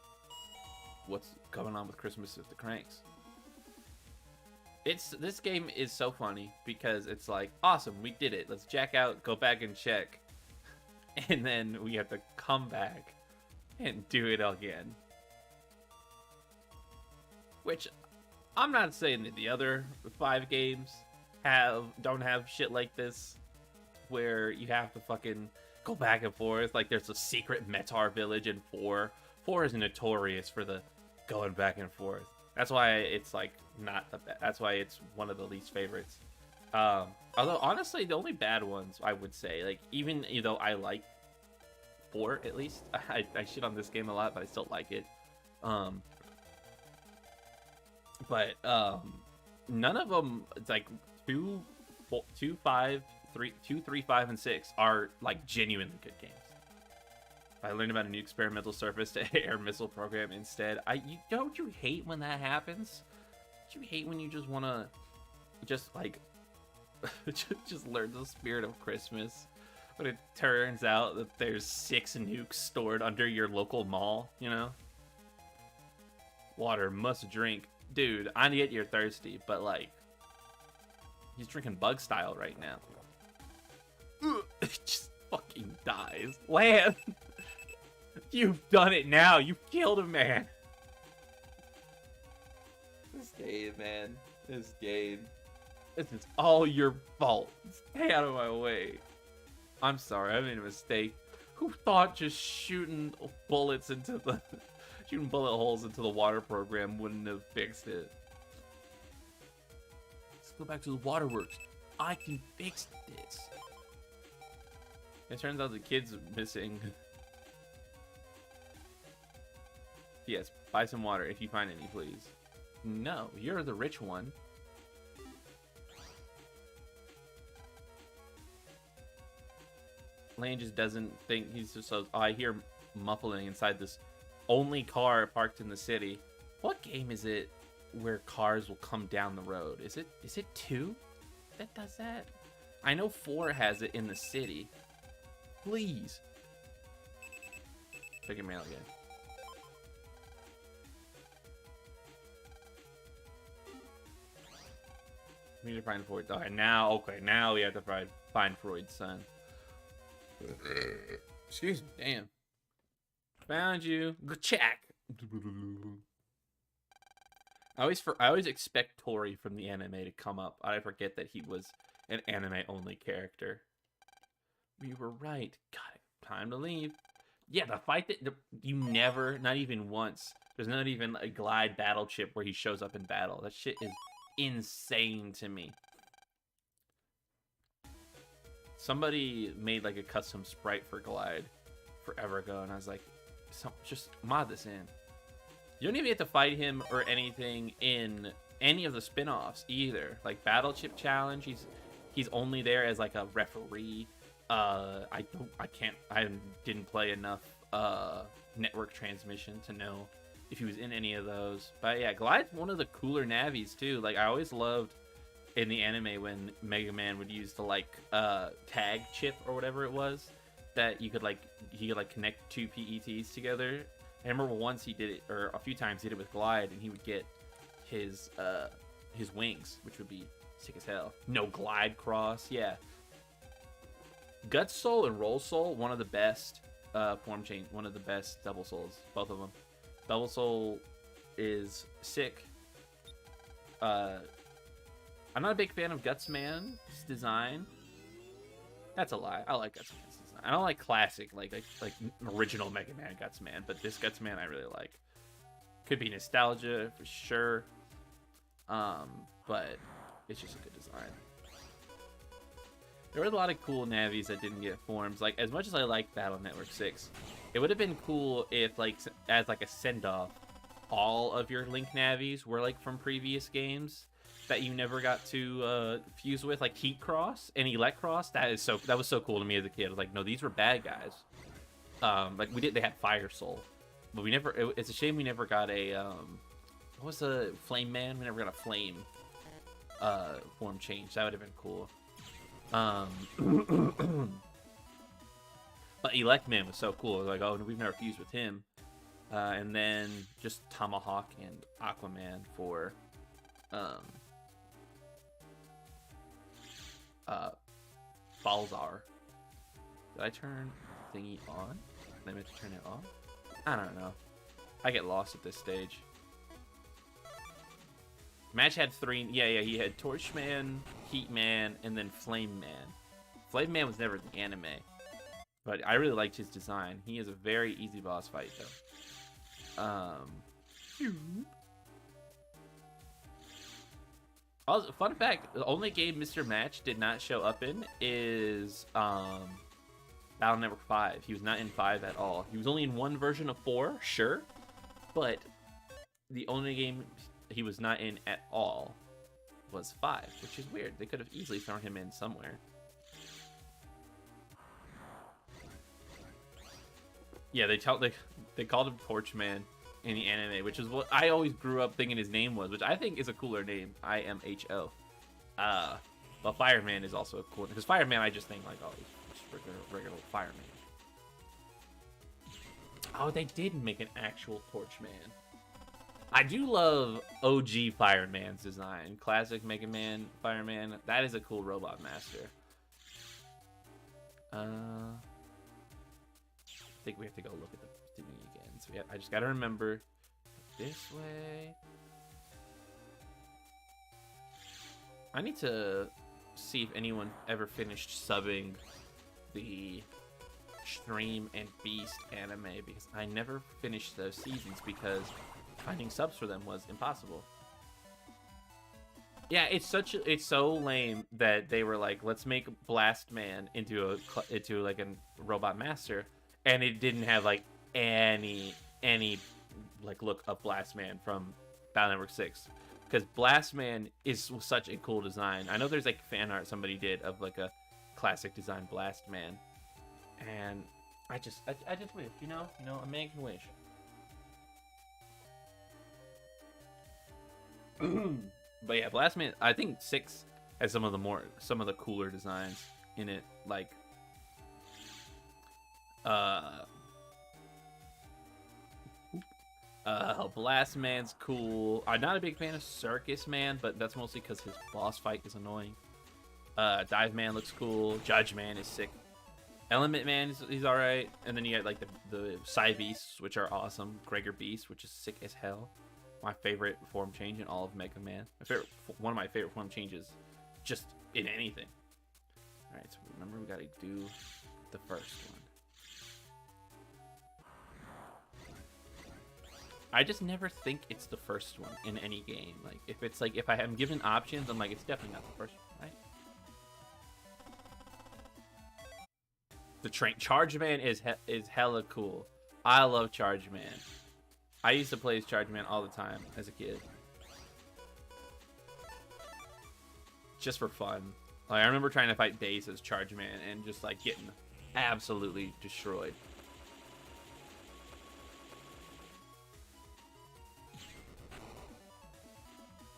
what's going on with Christmas with the Cranks? This game is so funny because it's like, awesome, we did it. Let's jack out, go back and check. And then we have to come back and do it again. Which, I'm not saying that the other 5 games don't have shit like this, where you have to fucking go back and forth. Like, there's a secret Metar village in 4. 4 is notorious for the going back and forth. That's why it's like not the best. That's why it's one of the least favorites. Although honestly, the only bad ones I would say, like, even though I like 4 at least, I shit on this game a lot, but I still like it. None of them, it's like 2, 5, 3, 5, and 6 are like genuinely good games. I learned about a new experimental surface to air missile program instead. Don't you hate when that happens? Don't you hate when you just want to just like just learn the spirit of Christmas, but it turns out that there's 6 nukes stored under your local mall, you know? Water must drink. Dude, I get you're thirsty, but like, he's drinking bug style right now. It just fucking dies. Land! You've done it now. You killed a man. This game, man. This game. This is all your fault. Stay out of my way. I'm sorry. I made a mistake. Who thought just shooting bullets into the... shooting bullet holes into the water program wouldn't have fixed it? Let's go back to the Waterworks. I can fix this. It turns out the kid's missing. Yes, buy some water if you find any, please. No, you're the rich one. Lane just doesn't think, he's just so, oh, I hear muffling inside this only car parked in the city. What game is it where cars will come down the road. Is it 2 that does that? I know 4 has it in the city. Please. Pick your mail again. We need to find Freud. All right, now, okay, now we have to find Freud's son. Excuse me, damn. Found you. Check. I always expect Tori from the anime to come up. I forget that he was an anime-only character. We were right. Got it. Time to leave. Yeah, the fight that you never, not even once. There's not even a glide battle chip where he shows up in battle. That shit is insane to me. Somebody made like a custom sprite for Glide forever ago, and I was like, just mod this in. You don't even have to fight him or anything in any of the spin-offs either. Like Battle Chip Challenge, he's only there as like a referee. I didn't play enough network transmission to know if he was in any of those. But yeah, Glide's one of the cooler navies too. Like I always loved in the anime when Mega Man would use the like tag chip or whatever it was that he could connect 2 PETs together. I remember once he did it, or a few times he did it with Glide, and he would get his wings, which would be sick as hell. No Glide cross, yeah. Gut Soul and Roll Soul, one of the best form change, one of the best Double Souls, both of them. Double Soul is sick. I'm not a big fan of Gutsman's design. That's a lie. I like Gutsman's design. I don't like classic, like original Mega Man Gutsman, but this Gutsman I really like. Could be nostalgia for sure, but it's just a good design. There were a lot of cool navies that didn't get forms. Like, as much as I like Battle Network 6, it would have been cool if, like, as like a send-off, all of your Link navies were like from previous games that you never got to fuse with, like Heat Cross and Elect Cross. That was so cool to me as a kid. I was like, no, these were bad guys. Like they had Fire Soul, but we never. It's a shame we never got a what was the Flame Man? We never got a flame form change. That would have been cool. But Elect Man was so cool. Like, oh, we've never fused with him. And then just Tomahawk and Aquaman for Balzar. Did I turn thingy on? Did I meant to turn it off? I don't know. I get lost at this stage. Match had 3. Yeah, he had Torchman, Heatman, and then Flame Man. Flame Man was never in the anime, but I really liked his design. He is a very easy boss fight, though. Also, fun fact, the only game Mr. Match did not show up in is Battle Network 5. He was not in 5 at all. He was only in one version of 4, sure, but the only game he was not in at all was 5, which is weird. They could have easily thrown him in somewhere. Yeah, they called him Torchman in the anime, which is what I always grew up thinking his name was, which I think is a cooler name. IMHO. But Fireman is also a cool, because Fireman I just think like, oh, he's just regular Fireman. Oh, they did make an actual Torchman. I do love OG Fireman's design. Classic Mega Man Fireman. That is a cool robot master. I think we have to go look at the thingy again. So yeah, I just gotta remember this way. I need to see if anyone ever finished subbing the Stream and Beast anime, because I never finished those seasons because finding subs for them was impossible. Yeah, it's so lame that they were like, let's make Blast Man into like a robot master, and it didn't have like any like look of Blast Man from Battle Network 6, because Blast Man is such a cool design. I know there's like fan art somebody did of like a classic design Blast Man, and I just wish, you know, a man can wish. But yeah, Blastman. I think 6 has some of the cooler designs in it. Like, Blastman's cool. I'm not a big fan of Circus Man, but that's mostly because his boss fight is annoying. Dive Man looks cool. Judge Man is sick. Element Man he's all right. And then you get like the Psy Beasts, which are awesome. Gregor Beast, which is sick as hell. My favorite form change in all of Mega Man. One of my favorite form changes, just in anything. All right, so remember we gotta do the first one. I just never think it's the first one in any game. Like if I am given options, I'm like, it's definitely not the first one, right? The Charge Man is hella cool. I love Charge Man. I used to play as Charge Man all the time as a kid. Just for fun. Like, I remember trying to fight Bass as Charge Man and just like getting absolutely destroyed.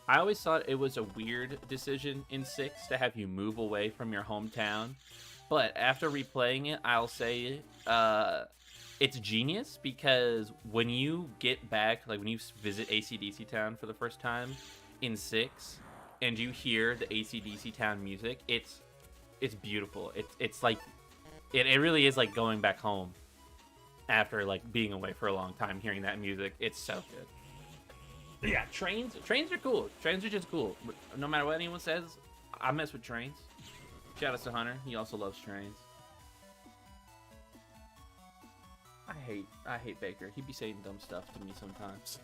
I always thought it was a weird decision in 6 to have you move away from your hometown. But after replaying it, I'll say it's genius, because when you get back, like when you visit AC/DC Town for the first time in 6, and you hear the AC/DC Town music, it's beautiful. It's like it really is like going back home after like being away for a long time. Hearing that music, it's so good. But yeah, trains are cool. Trains are just cool. No matter what anyone says, I mess with trains. Shout out to Hunter. He also loves trains. I hate Baker. He be saying dumb stuff to me sometimes.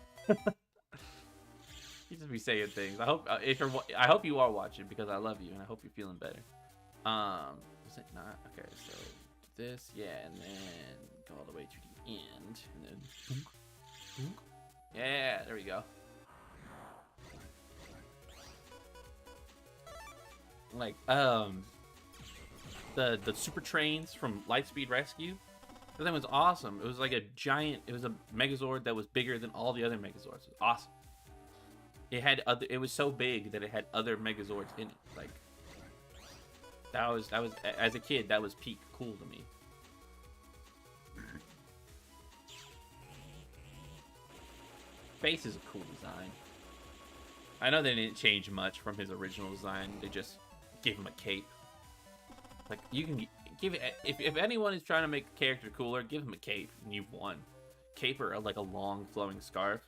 He just be saying things. I hope you are watching, because I love you and I hope you're feeling better. Was it not? Okay, so this, yeah, and then go all the way to the end, and then yeah, there we go. Like the super trains from Lightspeed Rescue. That was awesome. It was like a giant. It was a Megazord that was bigger than all the other Megazords. It was awesome. It was so big that it had other Megazords in it. Like that was as a kid, that was peak cool to me. Face is a cool design. I know they didn't change much from his original design. They just gave him a cape. Like, you can give it, if anyone is trying to make a character cooler, give him a cape and you've won. Cape or like a long flowing scarf.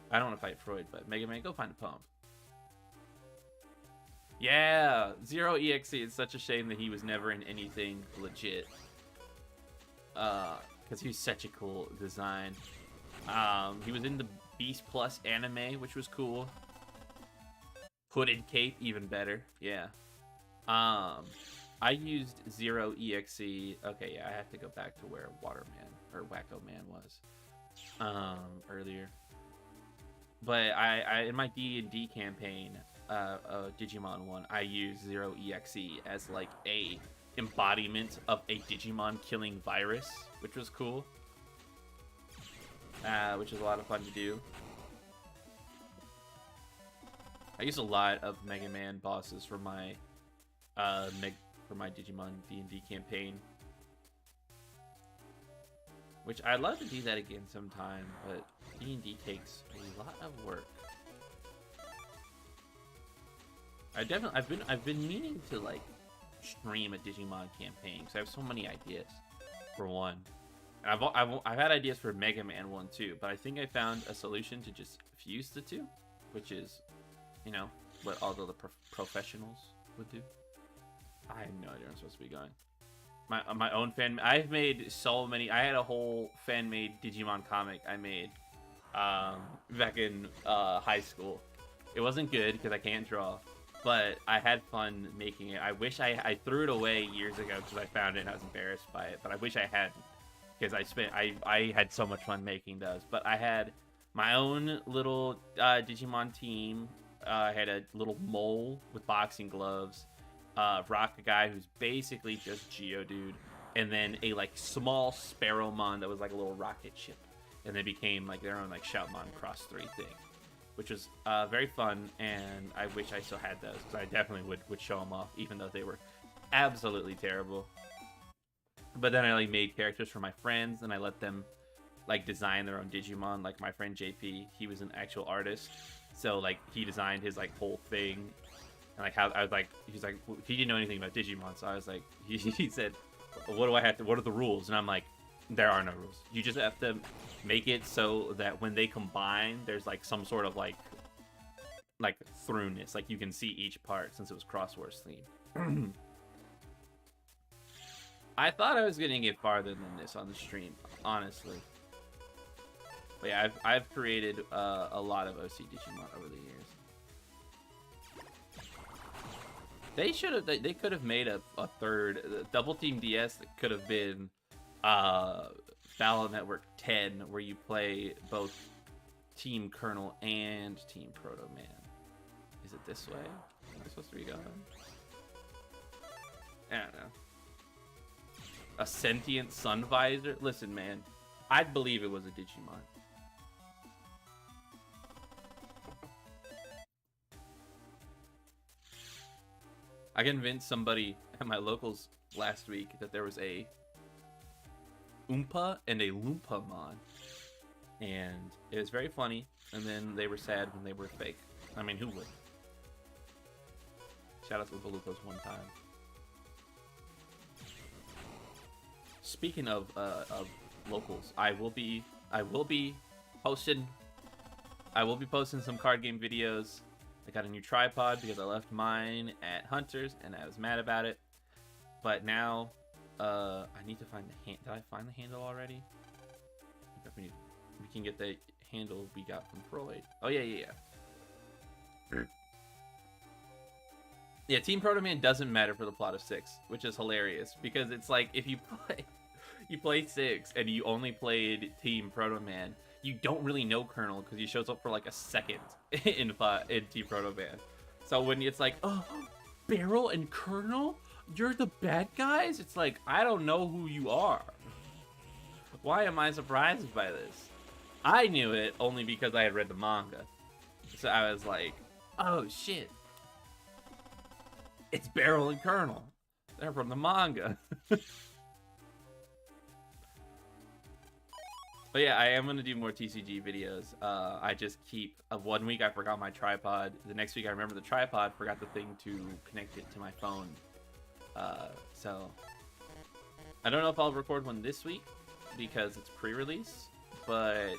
I don't want to fight Freud, but Mega Man, go find a pump. Yeah, Zero EXE. It's such a shame that he was never in anything legit. Because he's such a cool design. He was in the Beast Plus anime, which was cool. Hooded cape, even better. Yeah. I used Zero EXE. Okay, yeah, I have to go back to where Waterman or Wacko Man was earlier. But I in my D&D campaign, Digimon one, I used Zero EXE as like a embodiment of a Digimon killing virus, which was cool. Which is a lot of fun to do. I used a lot of Mega Man bosses for my Digimon D&D campaign, which I'd love to do that again sometime, but D&D takes a lot of work. I've been meaning to like stream a Digimon campaign because I have so many ideas. For one, and I've had ideas for Mega Man one too, but I think I found a solution to just fuse the two, which is, you know, what all the professionals would do. I have no idea where I'm supposed to be going. My own fan. I've made so many. I had a whole fan-made Digimon comic I made back in high school. It wasn't good because I can't draw, but I had fun making it. I wish I threw it away years ago because I found it and I was embarrassed by it. But I wish I hadn't, because I had so much fun making those. But I had my own little Digimon team. I had a little mole with boxing gloves. Rock guy who's basically just Geodude, and then a like small Sparrowmon that was like a little rocket ship, and they became like their own like Shoutmon Cross 3 thing. which was very fun, and I wish I still had those, because I definitely would show them off, even though they were absolutely terrible. But then I like made characters for my friends, and I let them like design their own Digimon. Like my friend JP, he was an actual artist, so like he designed his like whole thing, and like how I was like, he's like, he didn't know anything about Digimon, so I was like, he said, what do I have to, what are the rules? And I'm like, there are no rules. You just have to make it so that when they combine, there's like some sort of like throughness, like you can see each part, since it was Crosswords themed. I thought I was gonna get farther than this on the stream, honestly. But yeah, I've created a lot of OC Digimon over the years. They should have. They could have made a third Double Team DS that could have been Battle Network 10, where you play both Team Colonel and Team Proto Man. Is it this way? Am I supposed to be going? I don't know. A sentient sun visor? Listen, man, I'd believe it was a Digimon. I convinced somebody at my locals last week that there was a Oompa and a Loompa-mon, and it was very funny, and then they were sad when they were fake. I mean, who would? Shout out to Oompa Loompas one time. Speaking of locals, I will be posting some card game videos. I got a new tripod because I left mine at Hunter's and I was mad about it. But now I need to find the hand. Did I find the handle already? We can get the handle we got from Freud. Oh yeah. Yeah, Team Proto Man doesn't matter for the plot of 6, which is hilarious, because it's like if you play 6 and you only played Team Proto Man, you don't really know Colonel because he shows up for like a second in Team Proto Man. So when it's like, oh, Beryl and Colonel, you're the bad guys, it's like, I don't know who you are. Why am I surprised by this? I knew it only because I had read the manga. So I was like, oh shit. It's Beryl and Colonel. They're from the manga. But yeah, I am going to do more TCG videos. I just keep... one week I forgot my tripod. The next week I remember the tripod, forgot the thing to connect it to my phone. So... I don't know if I'll record one this week, because it's pre-release. But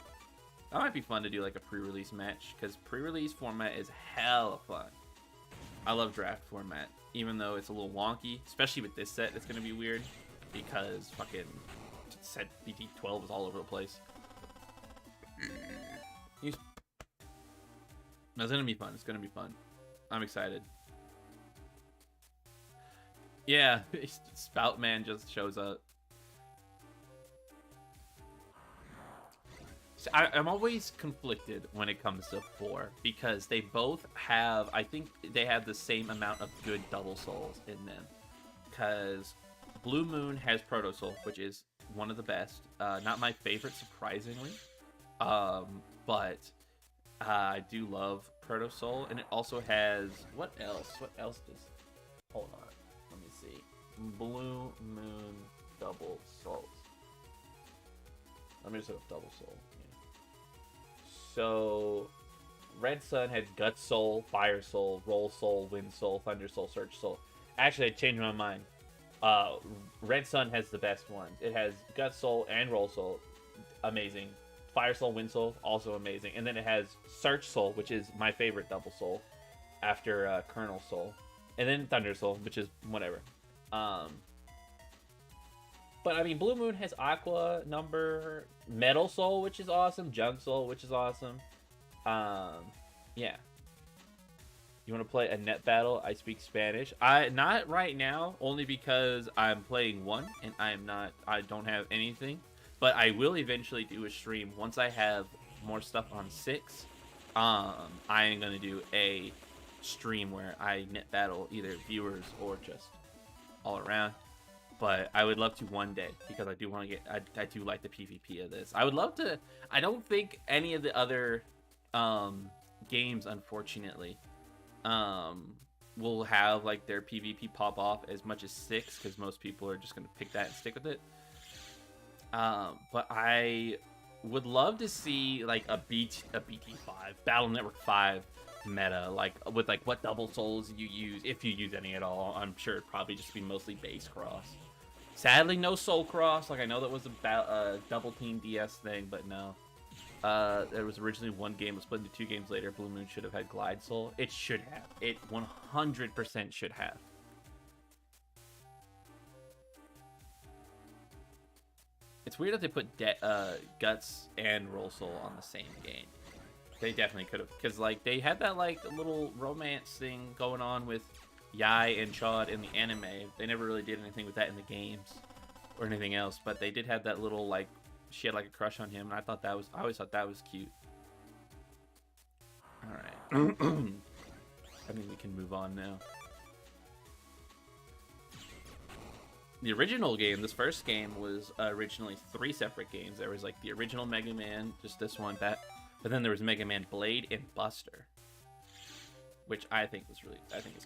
that might be fun to do like a pre-release match, because pre-release format is hella fun. I love draft format, even though it's a little wonky, especially with this set. It's gonna be weird because fucking set BT12 is all over the place. It's gonna be fun. It's gonna be fun. I'm excited. Yeah, Spout Man just shows up. I'm always conflicted when it comes to 4, because they both have, I think they have the same amount of good double souls in them. Because Blue Moon has Proto Soul, which is one of the best. Not my favorite, surprisingly. But I do love Proto Soul, and it also has, what else? What else does, hold on, let me see. Blue Moon double souls. Let me just look up double soul. So, Red Sun has Gut Soul, Fire Soul, Roll Soul, Wind Soul, Thunder Soul, Surge Soul. Actually, I changed my mind. Red Sun has the best ones. It has Gut Soul and Roll Soul. Amazing. Fire Soul, Wind Soul, also amazing. And then it has Search Soul, which is my favorite double soul, after Colonel Soul. And then Thunder Soul, which is whatever. But, I mean, Blue Moon has Aqua, Number, Metal Soul, which is awesome. Junk Soul, which is awesome. Yeah. You want to play a net battle? I speak Spanish. Not right now, only because I'm playing 1, and I don't have anything. But I will eventually do a stream once I have more stuff on 6. I am going to do a stream where I net battle either viewers or just all around. But I would love to one day, because I do want to get, I do like the PvP of this. I would love to, I don't think any of the other games, unfortunately, will have like their PvP pop off as much as 6, because most people are just going to pick that and stick with it. But I would love to see like a BT5, Battle Network 5 meta, like with like what double souls you use, if you use any at all. I'm sure it'd probably just be mostly base cross. Sadly, no soul cross. Like, I know that was a double team DS thing, but no. There was originally one game, was split into 2 games later. Blue Moon should have had Glide Soul. It should have. It 100% should have. It's weird that they put Guts and Roll Soul on the same game. They definitely could have, because like they had that like little romance thing going on with Yai and Chad in the anime. They never really did anything with that in the games or anything else, but they did have that little like, she had like a crush on him, and I always thought that was cute. All right. I think we can move on now. The original game, this first game, was originally 3 separate games. There was like the original Mega Man, just this one, but then there was Mega Man Blade and Buster, which I think is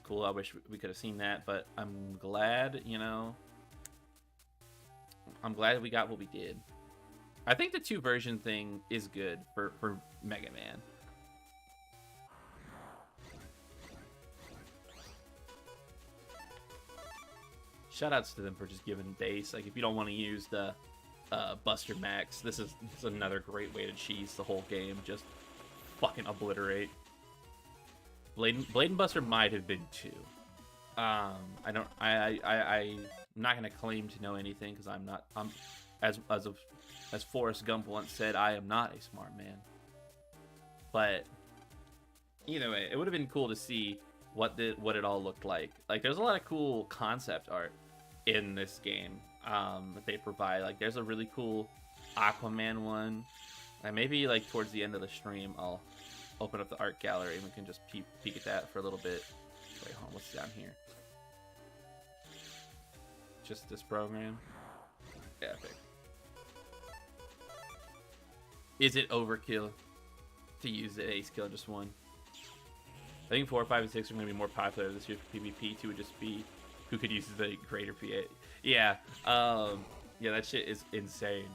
cool. I wish we could have seen that, but I'm glad, you know, I'm glad we got what we did. I think the 2 version thing is good for Mega Man. Shoutouts to them for just giving base. Like, if you don't want to use the Buster Max, this is another great way to cheese the whole game. Just fucking obliterate. Blade and Buster might have been 2. I'm not gonna claim to know anything, because I'm as Forrest Gump once said, I am not a smart man. But either way, it would have been cool to see what it all looked like. Like, there's a lot of cool concept art in this game that they provide. Like, there's a really cool Aquaman one, and maybe like towards the end of the stream I'll open up the art gallery and we can just peek at that for a little bit. Wait, hold on, what's down here? Just this program? Epic. Is it overkill to use the Ace Kill just one? I think 4, 5, and 6 are going to be more popular this year for PvP. 2 would just be who could use the greater PA. Yeah, yeah, that shit is insane.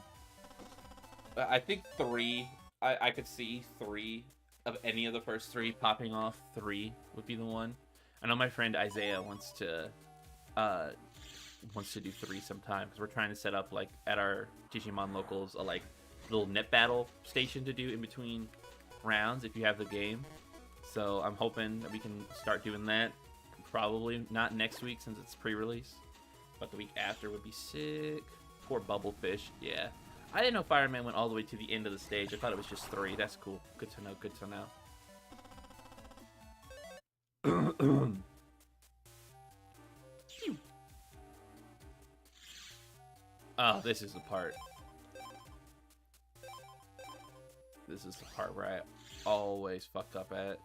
I think 3, I could see 3 of any of the first 3 popping off. 3 would be the one. I know my friend Isaiah wants to do 3 sometime, because we're trying to set up, like, at our Digimon locals, a like little net battle station to do in between rounds if you have the game. So I'm hoping that we can start doing that. Probably not next week since it's pre-release, but the week after would be sick. Poor Bubblefish. Yeah, I didn't know Fireman went all the way to the end of the stage. I thought it was just 3. That's cool. Good to know. Good to know. Oh, this is the part. This is the part where I always fuck up at.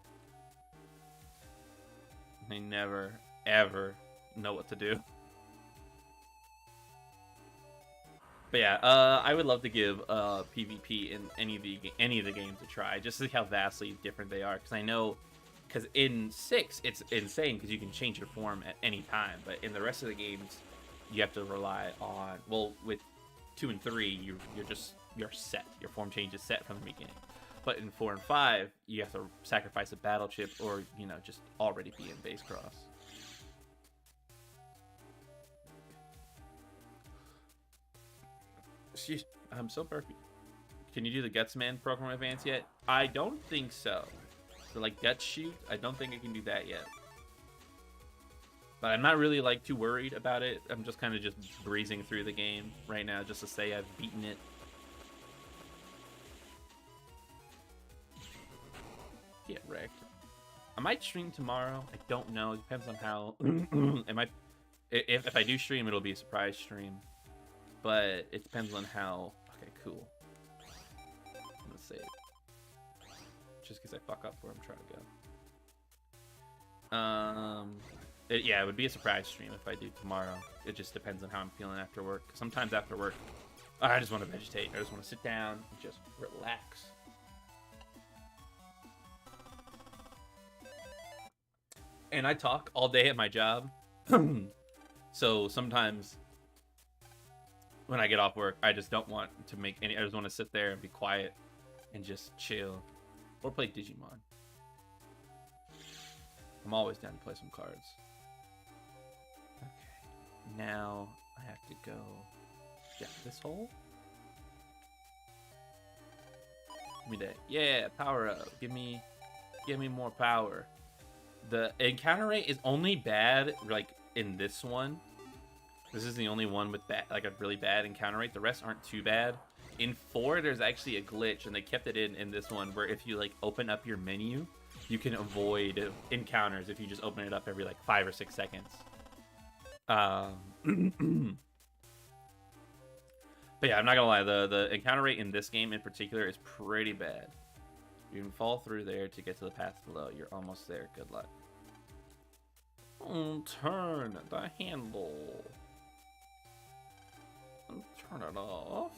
I never, ever know what to do. But yeah, I would love to give PvP in any of the games a try, just to see how vastly different they are. Because I know, because in 6 it's insane because you can change your form at any time, but in the rest of the games you have to rely on, well, with 2 and 3 you're set. Your form change is set from the beginning. But in 4 and 5, you have to sacrifice a battle chip, or, you know, just already be in base cross. Jeez, I'm so perfect. Can you do the Gutsman program advance yet? I don't think so. So, like, Guts Shoot, I don't think I can do that yet. But I'm not really, like, too worried about it. I'm just kind of just breezing through the game right now just to say I've beaten it. Get wrecked. I might stream tomorrow. I don't know. It depends on how. If I do stream, it'll be a surprise stream. But it depends on how. Okay, cool. Let's save. Just because I fuck up where I'm trying to go. Yeah, it would be a surprise stream if I do tomorrow. It just depends on how I'm feeling after work. Sometimes after work, I just want to vegetate. I just want to sit down and just relax. And I talk all day at my job. So sometimes when I get off work, I just don't want to make any. I just want to sit there and be quiet and just chill or play Digimon. I'm always down to play some cards. Okay, now I have to go down this hole. Give me that. Yeah, power up. Give me more power. The encounter rate is only bad like in this one. This is the only one with bad, like a really bad encounter rate. The rest aren't too bad. In 4, there's actually a glitch, and they kept it in this one, where if you like open up your menu, you can avoid encounters if you just open it up every like 5 or 6 seconds. But yeah, I'm not gonna lie, the encounter rate in this game in particular is pretty bad. You can fall through there to get to the path below. You're almost there. Good luck. Turn the handle. Turn it off.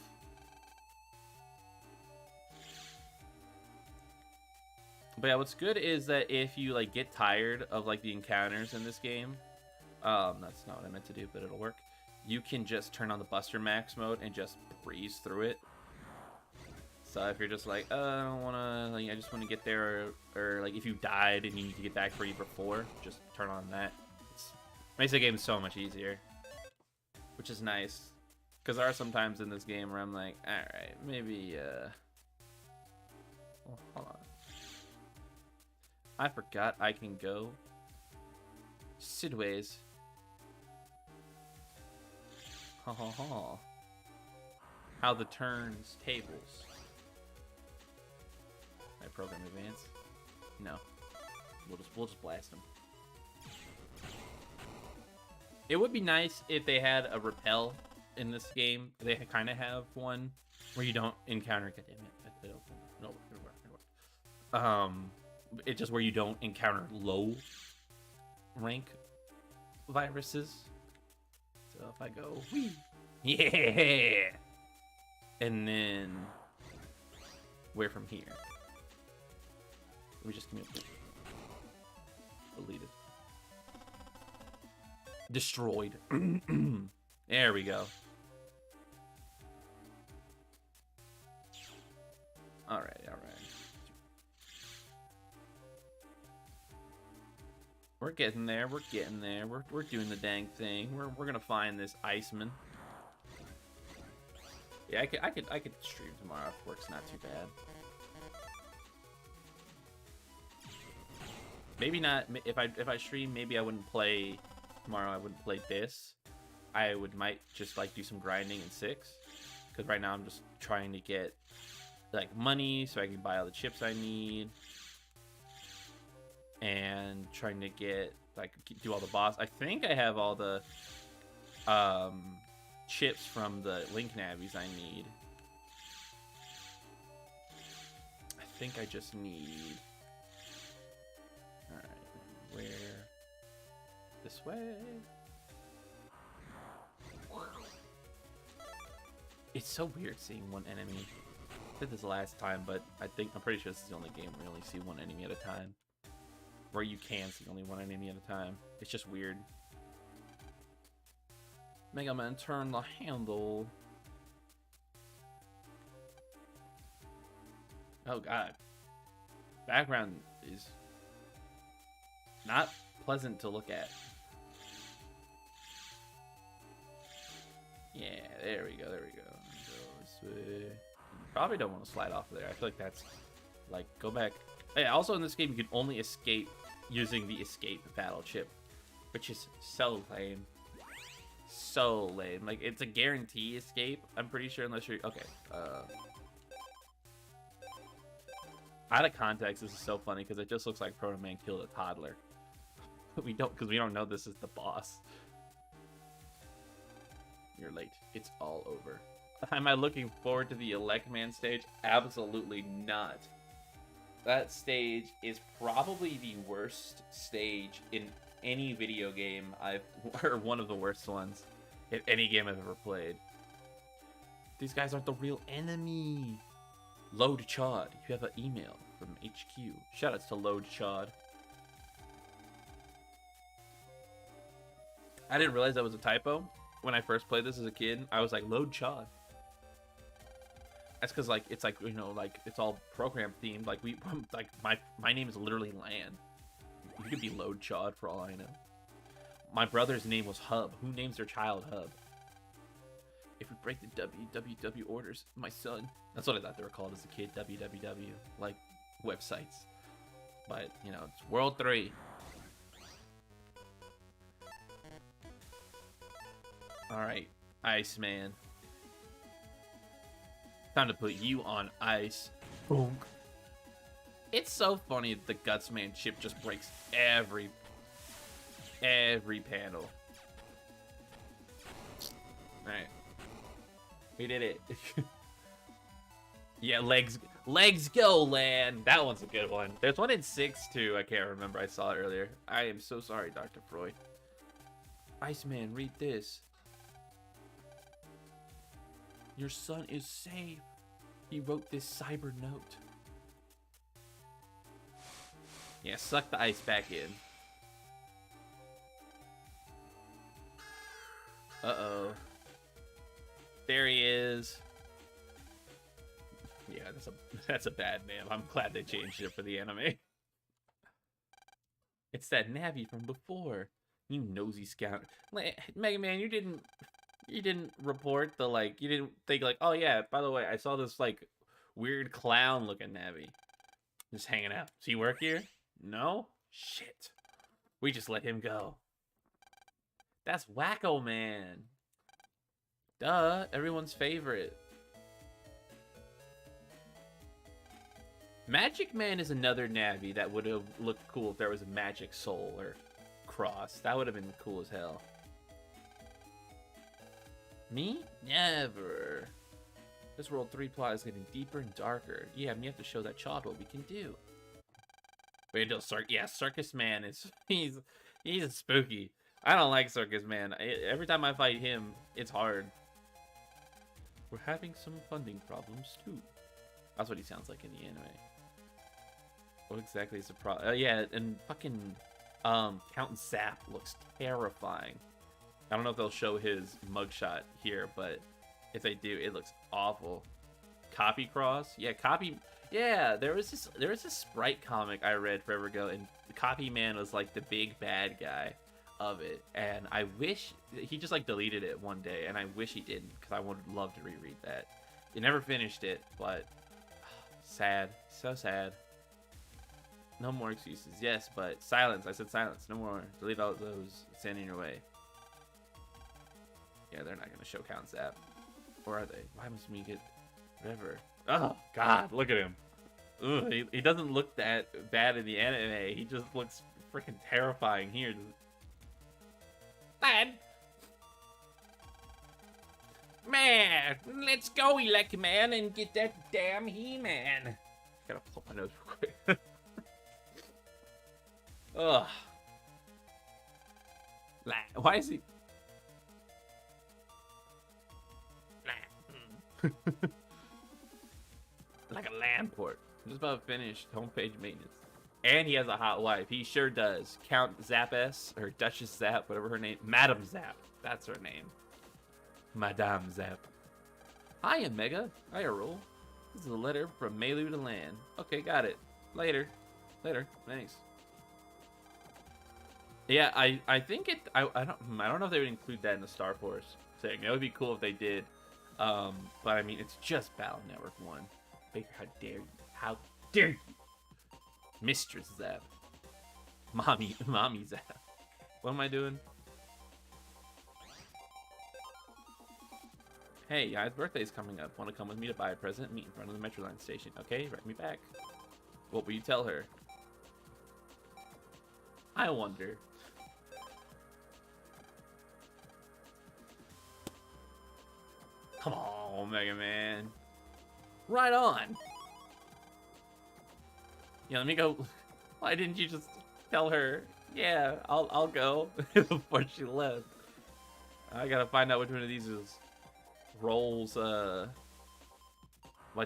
But yeah, what's good is that if you like get tired of like the encounters in this game, that's not what I meant to do, but it'll work. You can just turn on the Buster Max mode and just breeze through it. So if you're just like, I don't want to, like, I just want to get there, or like if you died and you need to get back where you were before, just turn on that. It makes the game so much easier, which is nice. Because there are some times in this game where I'm like, alright, maybe, well, hold on. I forgot I can go sidways. Ha ha ha. How the turns tables. I program advance? No. We'll just blast them. It would be nice if they had a repel in this game. They kind of have one where you don't encounter. God damn it! No, it work. It's just where you don't encounter low rank viruses. So if I go, whee, yeah, and then where from here? Let me just deleted. Destroyed. There we go. All right. We're getting there. We're doing the dang thing. We're gonna find this Iceman. Yeah, I could stream tomorrow if work's not too bad. Maybe not. If I stream, maybe I wouldn't play tomorrow. I wouldn't play this. Might just like do some grinding in 6, because right now I'm just trying to get like money so I can buy all the chips I need, and trying to get like do all the boss. I think I have all the chips from the link navies I need. I think I just need. All right, where? This way. It's so weird seeing one enemy. I did this last time, but I'm pretty sure this is the only game where you only see one enemy at a time. Where you can see only one enemy at a time. It's just weird. Mega Man, turn the handle. Oh god. Background is not pleasant to look at. Yeah, there we go. Go this way. Probably don't want to slide off of there. I feel like that's like go back. Hey, also in this game you can only escape using the escape battle chip, which is so lame. So lame. Like it's a guarantee escape, I'm pretty sure, unless you're okay. Out of context, this is so funny because it just looks like Proto Man killed a toddler. we don't know this is the boss. You're late. It's all over. Am I looking forward to the Electman stage? Absolutely not. That stage is probably the worst stage in any video game or one of the worst ones in any game I've ever played. These guys aren't the real enemy. Load Chod, you have an email from HQ. Shoutouts to Load Chod. I didn't realize that was a typo. When I first played this as a kid, I was like, load Chod. That's because, like, it's like, you know, like, it's all program themed. Like, like, my name is literally Lan. You could be load Chod for all I know. My brother's name was Hub. Who names their child Hub? If we break the www orders, my son. That's what I thought they were called as a kid, www, like websites. But, you know, it's World 3. Alright, Iceman. Time to put you on ice. Boom. It's so funny that the Gutsman chip just breaks every panel. Alright. We did it. Yeah, legs go, Lan. That one's a good one. There's one in 6 too. I can't remember. I saw it earlier. I am so sorry, Dr. Freud. Iceman, read this. Your son is safe. He wrote this cyber note. Yeah, suck the ice back in. Uh-oh. There he is. Yeah, that's a bad name. I'm glad they changed it for the anime. It's that Navi from before. You nosy scout. Mega Man, you didn't report the, like, you didn't think, like, oh yeah, by the way, I saw this, like, weird clown looking Navi just hanging out. Does he work here? No? Shit. We just let him go. That's Wacko Man. Duh, everyone's favorite. Magic Man is another Navi that would have looked cool if there was a Magic Soul or Cross. That would have been cool as hell. Me? Never. This World 3 plot is getting deeper and darker. Yeah, and you have to show that child what we can do. Wait until Circus Man is he's spooky. I don't like Circus Man. Every time I fight him, it's hard. We're having some funding problems too. That's what he sounds like in the anime. What exactly is the problem? Yeah, and fucking Count Zap looks terrifying. I don't know if they'll show his mugshot here, but if they do, it looks awful. Copy Cross? Yeah, Copy. Yeah, there was this Sprite comic I read forever ago, and the Copy Man was like the big bad guy of it, and I wish he just like deleted it one day, and I wish he didn't, because I would love to reread that. He never finished it, but sad, so sad. No more excuses. Yes, but silence. I said silence. No more. Delete all those standing in your way. Yeah, they're not gonna show Count Zap, or are they? Why must we get whatever? Oh God, look at him. Ugh, he doesn't look that bad in the anime. He just looks freaking terrifying here. Man, let's go, Elect Man, and get that damn He-Man. Gotta pull my nose real quick. Ugh. Why is he? Like a land port. Just about finished homepage maintenance. And he has a hot wife. He sure does. Count Zappess, or Duchess Zap, whatever her name. Madame Zap. That's her name. Madame Zap. Hiya, Mega. Hiya, Roll. This is a letter from Melu to Lan. Okay, got it. Later. Later. Thanks. Yeah, I think it. I don't know if they would include that in the Star Force thing. It would be cool if they did. But I mean, it's just Battle Network 1. Baker, how dare you? How dare you? Mistress Zap. Mommy Zap. What am I doing? Hey, Yai's birthday's coming up. Want to come with me to buy a present? Meet in front of the Metro Line station. Okay, write me back. What will you tell her? I wonder. Come on, Mega Man. Right on. Yeah, let me go. Why didn't you just tell her? Yeah, I'll go before she left. I gotta find out which one of these is Rolls. What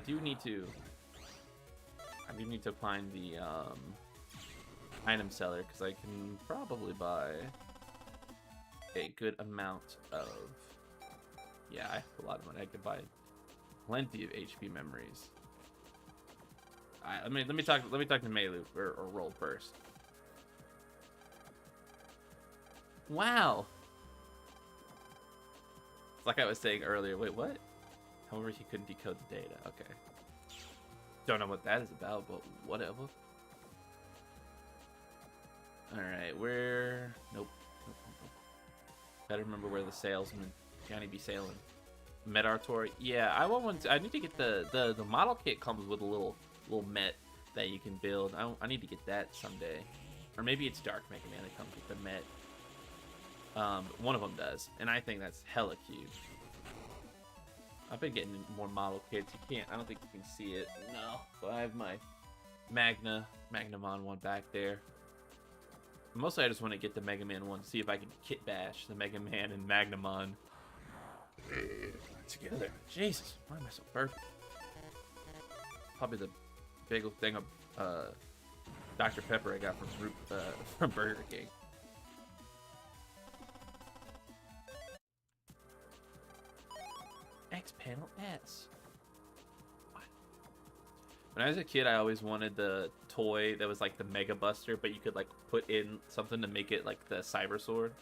do you need to? I do need to find the item seller because I can probably buy a good amount of... Yeah, I have a lot of money. I could buy plenty of HP memories. Alright, let me talk to Melu or roll first. Wow. It's like I was saying earlier. Wait, what? However, he couldn't decode the data. Okay. Don't know what that is about, but whatever. Alright, where... Nope. Gotta remember where the salesman Johnny be sailing. Medartor. Yeah, I want one. I need to get the model kit comes with a little met that you can build. I need to get that someday. Or maybe it's Dark Mega Man that comes with the met. One of them does, and I think that's hella cute. I've been getting more model kits. You can't. I don't think you can see it. No. So I have my Magnamon one back there. Mostly, I just want to get the Mega Man one. See if I can kit bash the Mega Man and Magnamon together. Jesus, why am I so perfect? Probably the big thing of Dr. Pepper I got from Burger King. X Panel S. What? When I was a kid, I always wanted the toy that was like the Mega Buster, but you could like put in something to make it like the Cyber Sword.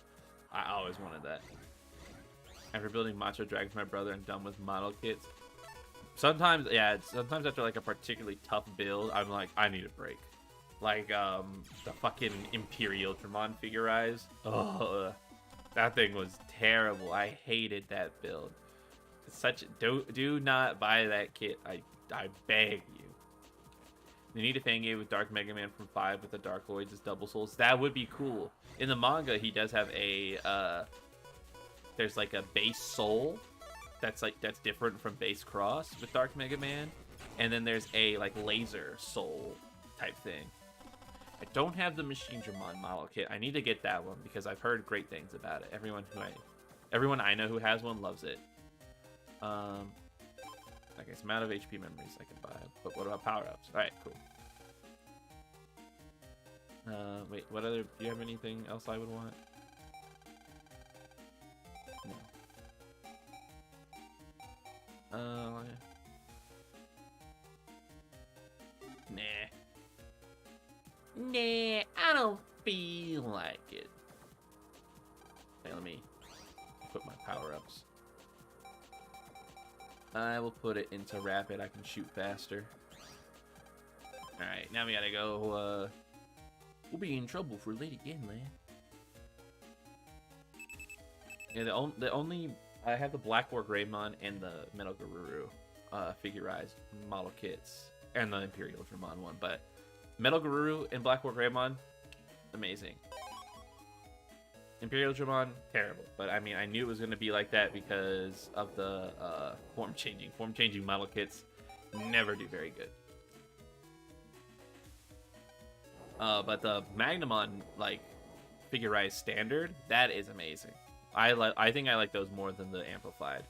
I always wanted that. After building Macho Dragon for my brother and done with model kits, sometimes after like a particularly tough build, I'm like, I need a break. Like the fucking Imperial Dramon Figurize. Oh, that thing was terrible. I hated that build. Do not buy that kit. I beg you. You need a Fangate with Dark Mega Man from 5 with the Dark Lloids as double souls. That would be cool. In the manga, he does have a there's like a base soul that's different from base cross with Dark Mega Man, and then there's a like laser soul type thing. I don't have the Machine Dramon model kit. I need to get that one because I've heard great things about it. Everyone I know who has one loves it. I guess amount of HP memories I can buy. But what about power-ups? Alright, cool. Wait, what other... Do you have anything else I would want? No. Nah, I don't feel like it. Okay, let me put my power-ups. I will put it into rapid. I can shoot faster. Alright, now we gotta go, we'll be in trouble for late again, man. Yeah, the only... I have the Black War Greymon and the Metal Garuru figurized model kits. And the Imperial Dramon one, but... Metal Garuru and Black War Greymon, amazing. Imperial Dramon, terrible. But I mean, I knew it was going to be like that because of the form changing model kits never do very good. But the Magnamon like figurized standard, that is amazing. I think I like those more than the amplified.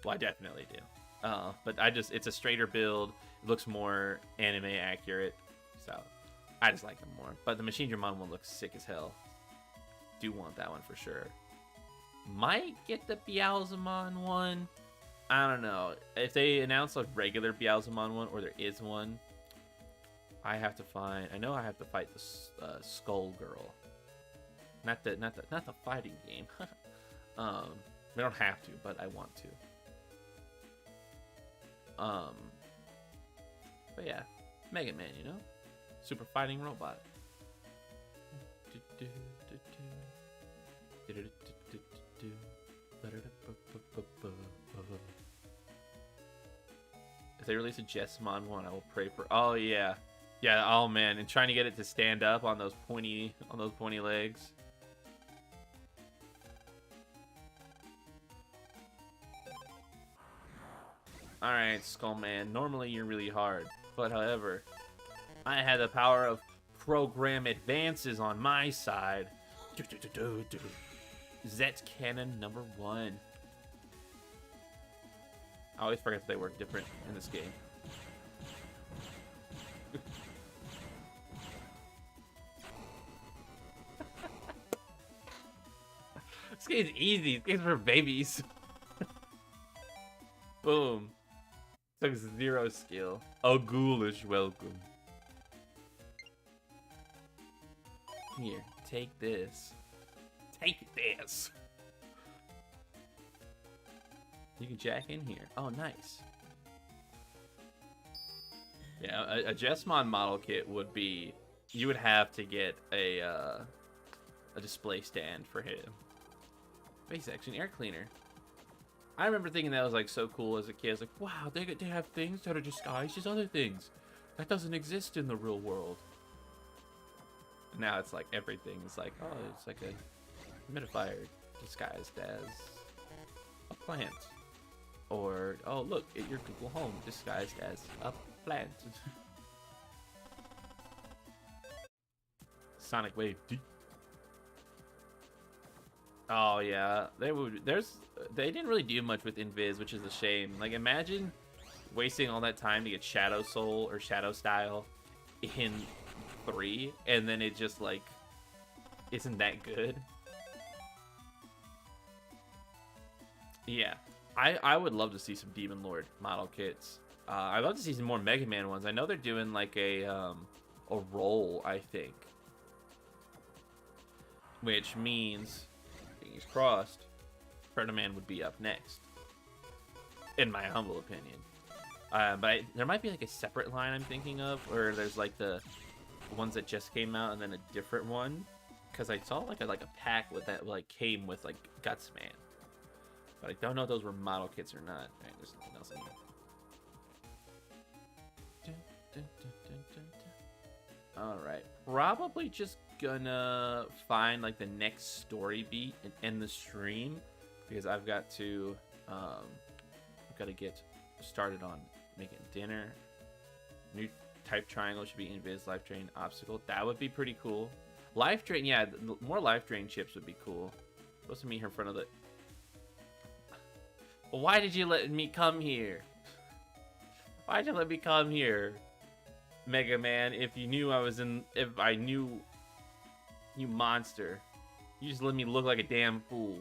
Well, I definitely do. But it's a straighter build. It looks more anime accurate, so I just like them more. But the Machine Dramon one looks sick as hell. Do want that one for sure. Might get the Beelzemon one. I don't know. If they announce a regular Beelzemon one, or there is one, I have to find. I know I have to fight the Skull Girl. Not the fighting game. We don't have to, but I want to. But yeah, Mega Man, you know, super fighting robot. If they release a Jessmon one, I will pray for. Oh yeah, yeah. Oh man, and trying to get it to stand up on those pointy legs. All right, Skullman. Normally you're really hard, but however, I had the power of program advances on my side. Zet Cannon number 1. I always forget that they work different in this game. game's easy. This game's for babies. Boom. Took 0 skill. A ghoulish welcome. Here, take this. Take this. You can jack in here. Oh, nice. Yeah, a Jessmon model kit would be... You would have to get a display stand for him. Face action air cleaner. I remember thinking that was like so cool as a kid. I was like, wow, they have things that are disguised as other things. That doesn't exist in the real world. Now it's like everything is like, oh, it's like a humidifier disguised as a plant. Or, oh, look, at your Google Home disguised as a plant. Sonic Wave. Oh yeah, they didn't really do much with Invis, which is a shame. Like, imagine wasting all that time to get Shadow Soul or Shadow Style in 3, and then it just like isn't that good. Yeah, I would love to see some Demon Lord model kits. I'd love to see some more Mega Man ones. I know they're doing like a roll, I think, which means, fingers crossed, Predaman would be up next, in my humble opinion. But there might be like a separate line I'm thinking of, where there's like the ones that just came out and then a different one, because I saw like a pack with that like came with like Gutsman, but I don't know if those were model kits or not. All right, there's something else in here. All right, probably just gonna find like the next story beat and end the stream, because I've got to get started on making dinner. New type triangle should be invis, life drain, obstacle. That would be pretty cool. Life drain, yeah, more life drain chips would be cool. Supposed to meet her in front of the... Why did you let me come here? Why'd you let me come here, Mega Man? If you knew I was in... If I knew... You monster. You just let me look like a damn fool.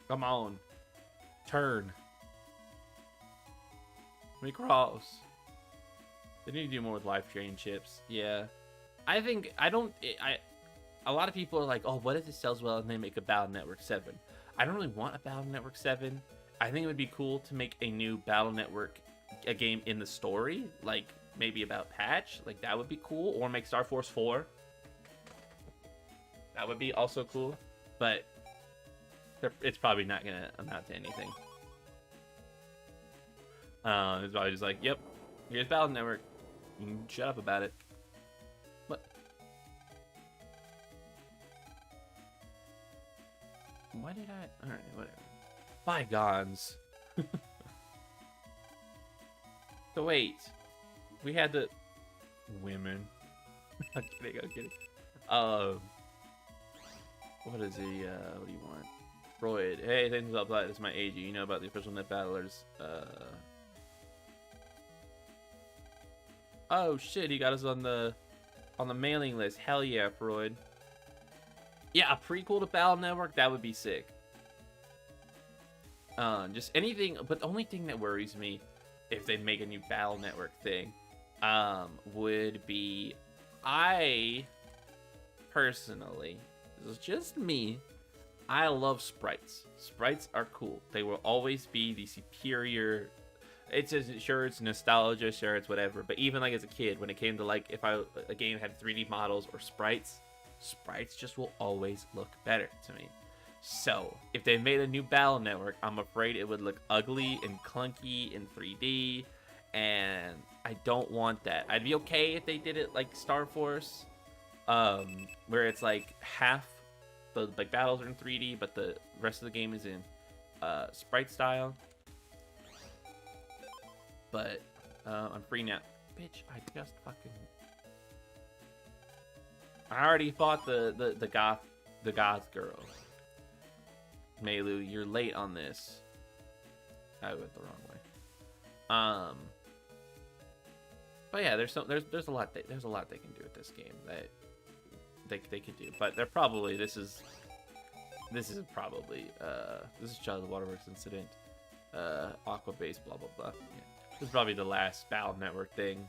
Come on. Turn. Let me cross. They need to do more with life drain chips. Yeah. I think... A lot of people are like, oh, what if it sells well and they make a Battle Network 7? I don't really want a Battle Network 7. I think it would be cool to make a new Battle Network a game in the story, like maybe about patch, like that would be cool, or make Star Force 4. That would be also cool, but it's probably not gonna amount to anything. It's probably just like, yep, here's Battle Network. You can shut up about it. What? Why did I? All right, whatever. Bygones. So wait, we had the women. I'm kidding. What is he? What do you want? Freud. Hey, things up. This is my AG. You know about the official net battlers. Oh shit, he got us on the mailing list. Hell yeah, Freud. Yeah, a prequel to Battle Network, that would be sick. Just anything, but the only thing that worries me, if they make a new Battle Network thing, would be, I personally, this is just me, I love sprites. Sprites are cool. They will always be the superior. It's just, sure, it's nostalgia, sure, it's whatever, but even like as a kid, when it came to like, if a game had 3D models or sprites just will always look better to me. So, if they made a new Battle Network, I'm afraid it would look ugly and clunky in 3D, and I don't want that. I'd be okay if they did it like Star Force, where it's like half the like battles are in 3D, but the rest of the game is in sprite style. But I'm free now. Bitch, I just fucking... I already fought the goth girl. Meilu, you're late on this. I went the wrong way. But yeah, there's a lot they can do with this game that they could do. But they're probably, this is this is probably this is Child of the Waterworks incident, Aqua Base, blah blah blah. Yeah. This is probably the last Battle Network thing.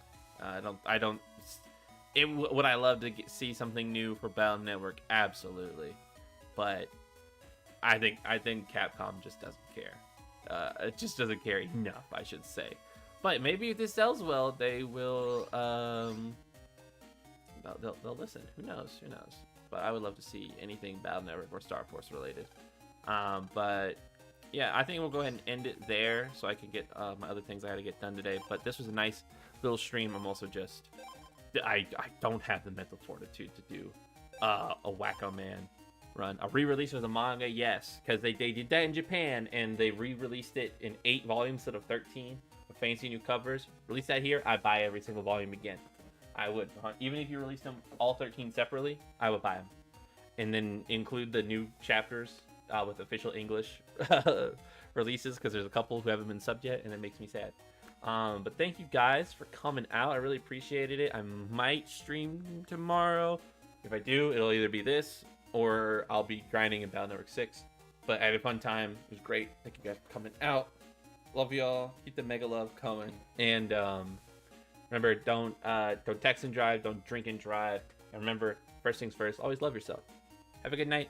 Would I love to see something new for Battle Network? Absolutely, but I think Capcom just doesn't care. It just doesn't care enough, I should say. But maybe if this sells well, they will. They'll listen. Who knows? Who knows? But I would love to see anything Battle Network or Star Force related. But yeah, I think we'll go ahead and end it there so I can get my other things I had to get done today. But this was a nice little stream. I'm also just I don't have the mental fortitude to do a Wacko Man run. A re-release of the manga, yes, because they did that in Japan and they re-released it in 8 volumes instead of 13 with fancy new covers. Release that here, I buy every single volume again. I would, even if you released them all 13 separately, I would buy them, and then include the new chapters with official English releases, because there's a couple who haven't been subbed yet, and it makes me sad. But thank you guys for coming out. I really appreciated it. I might stream tomorrow. If I do, it'll either be this or I'll be grinding in Battle Network 6. But I had a fun time. It was great. Thank you guys for coming out. Love y'all. Keep the mega love coming. And remember, don't text and drive. Don't drink and drive. And remember, first things first, always love yourself. Have a good night.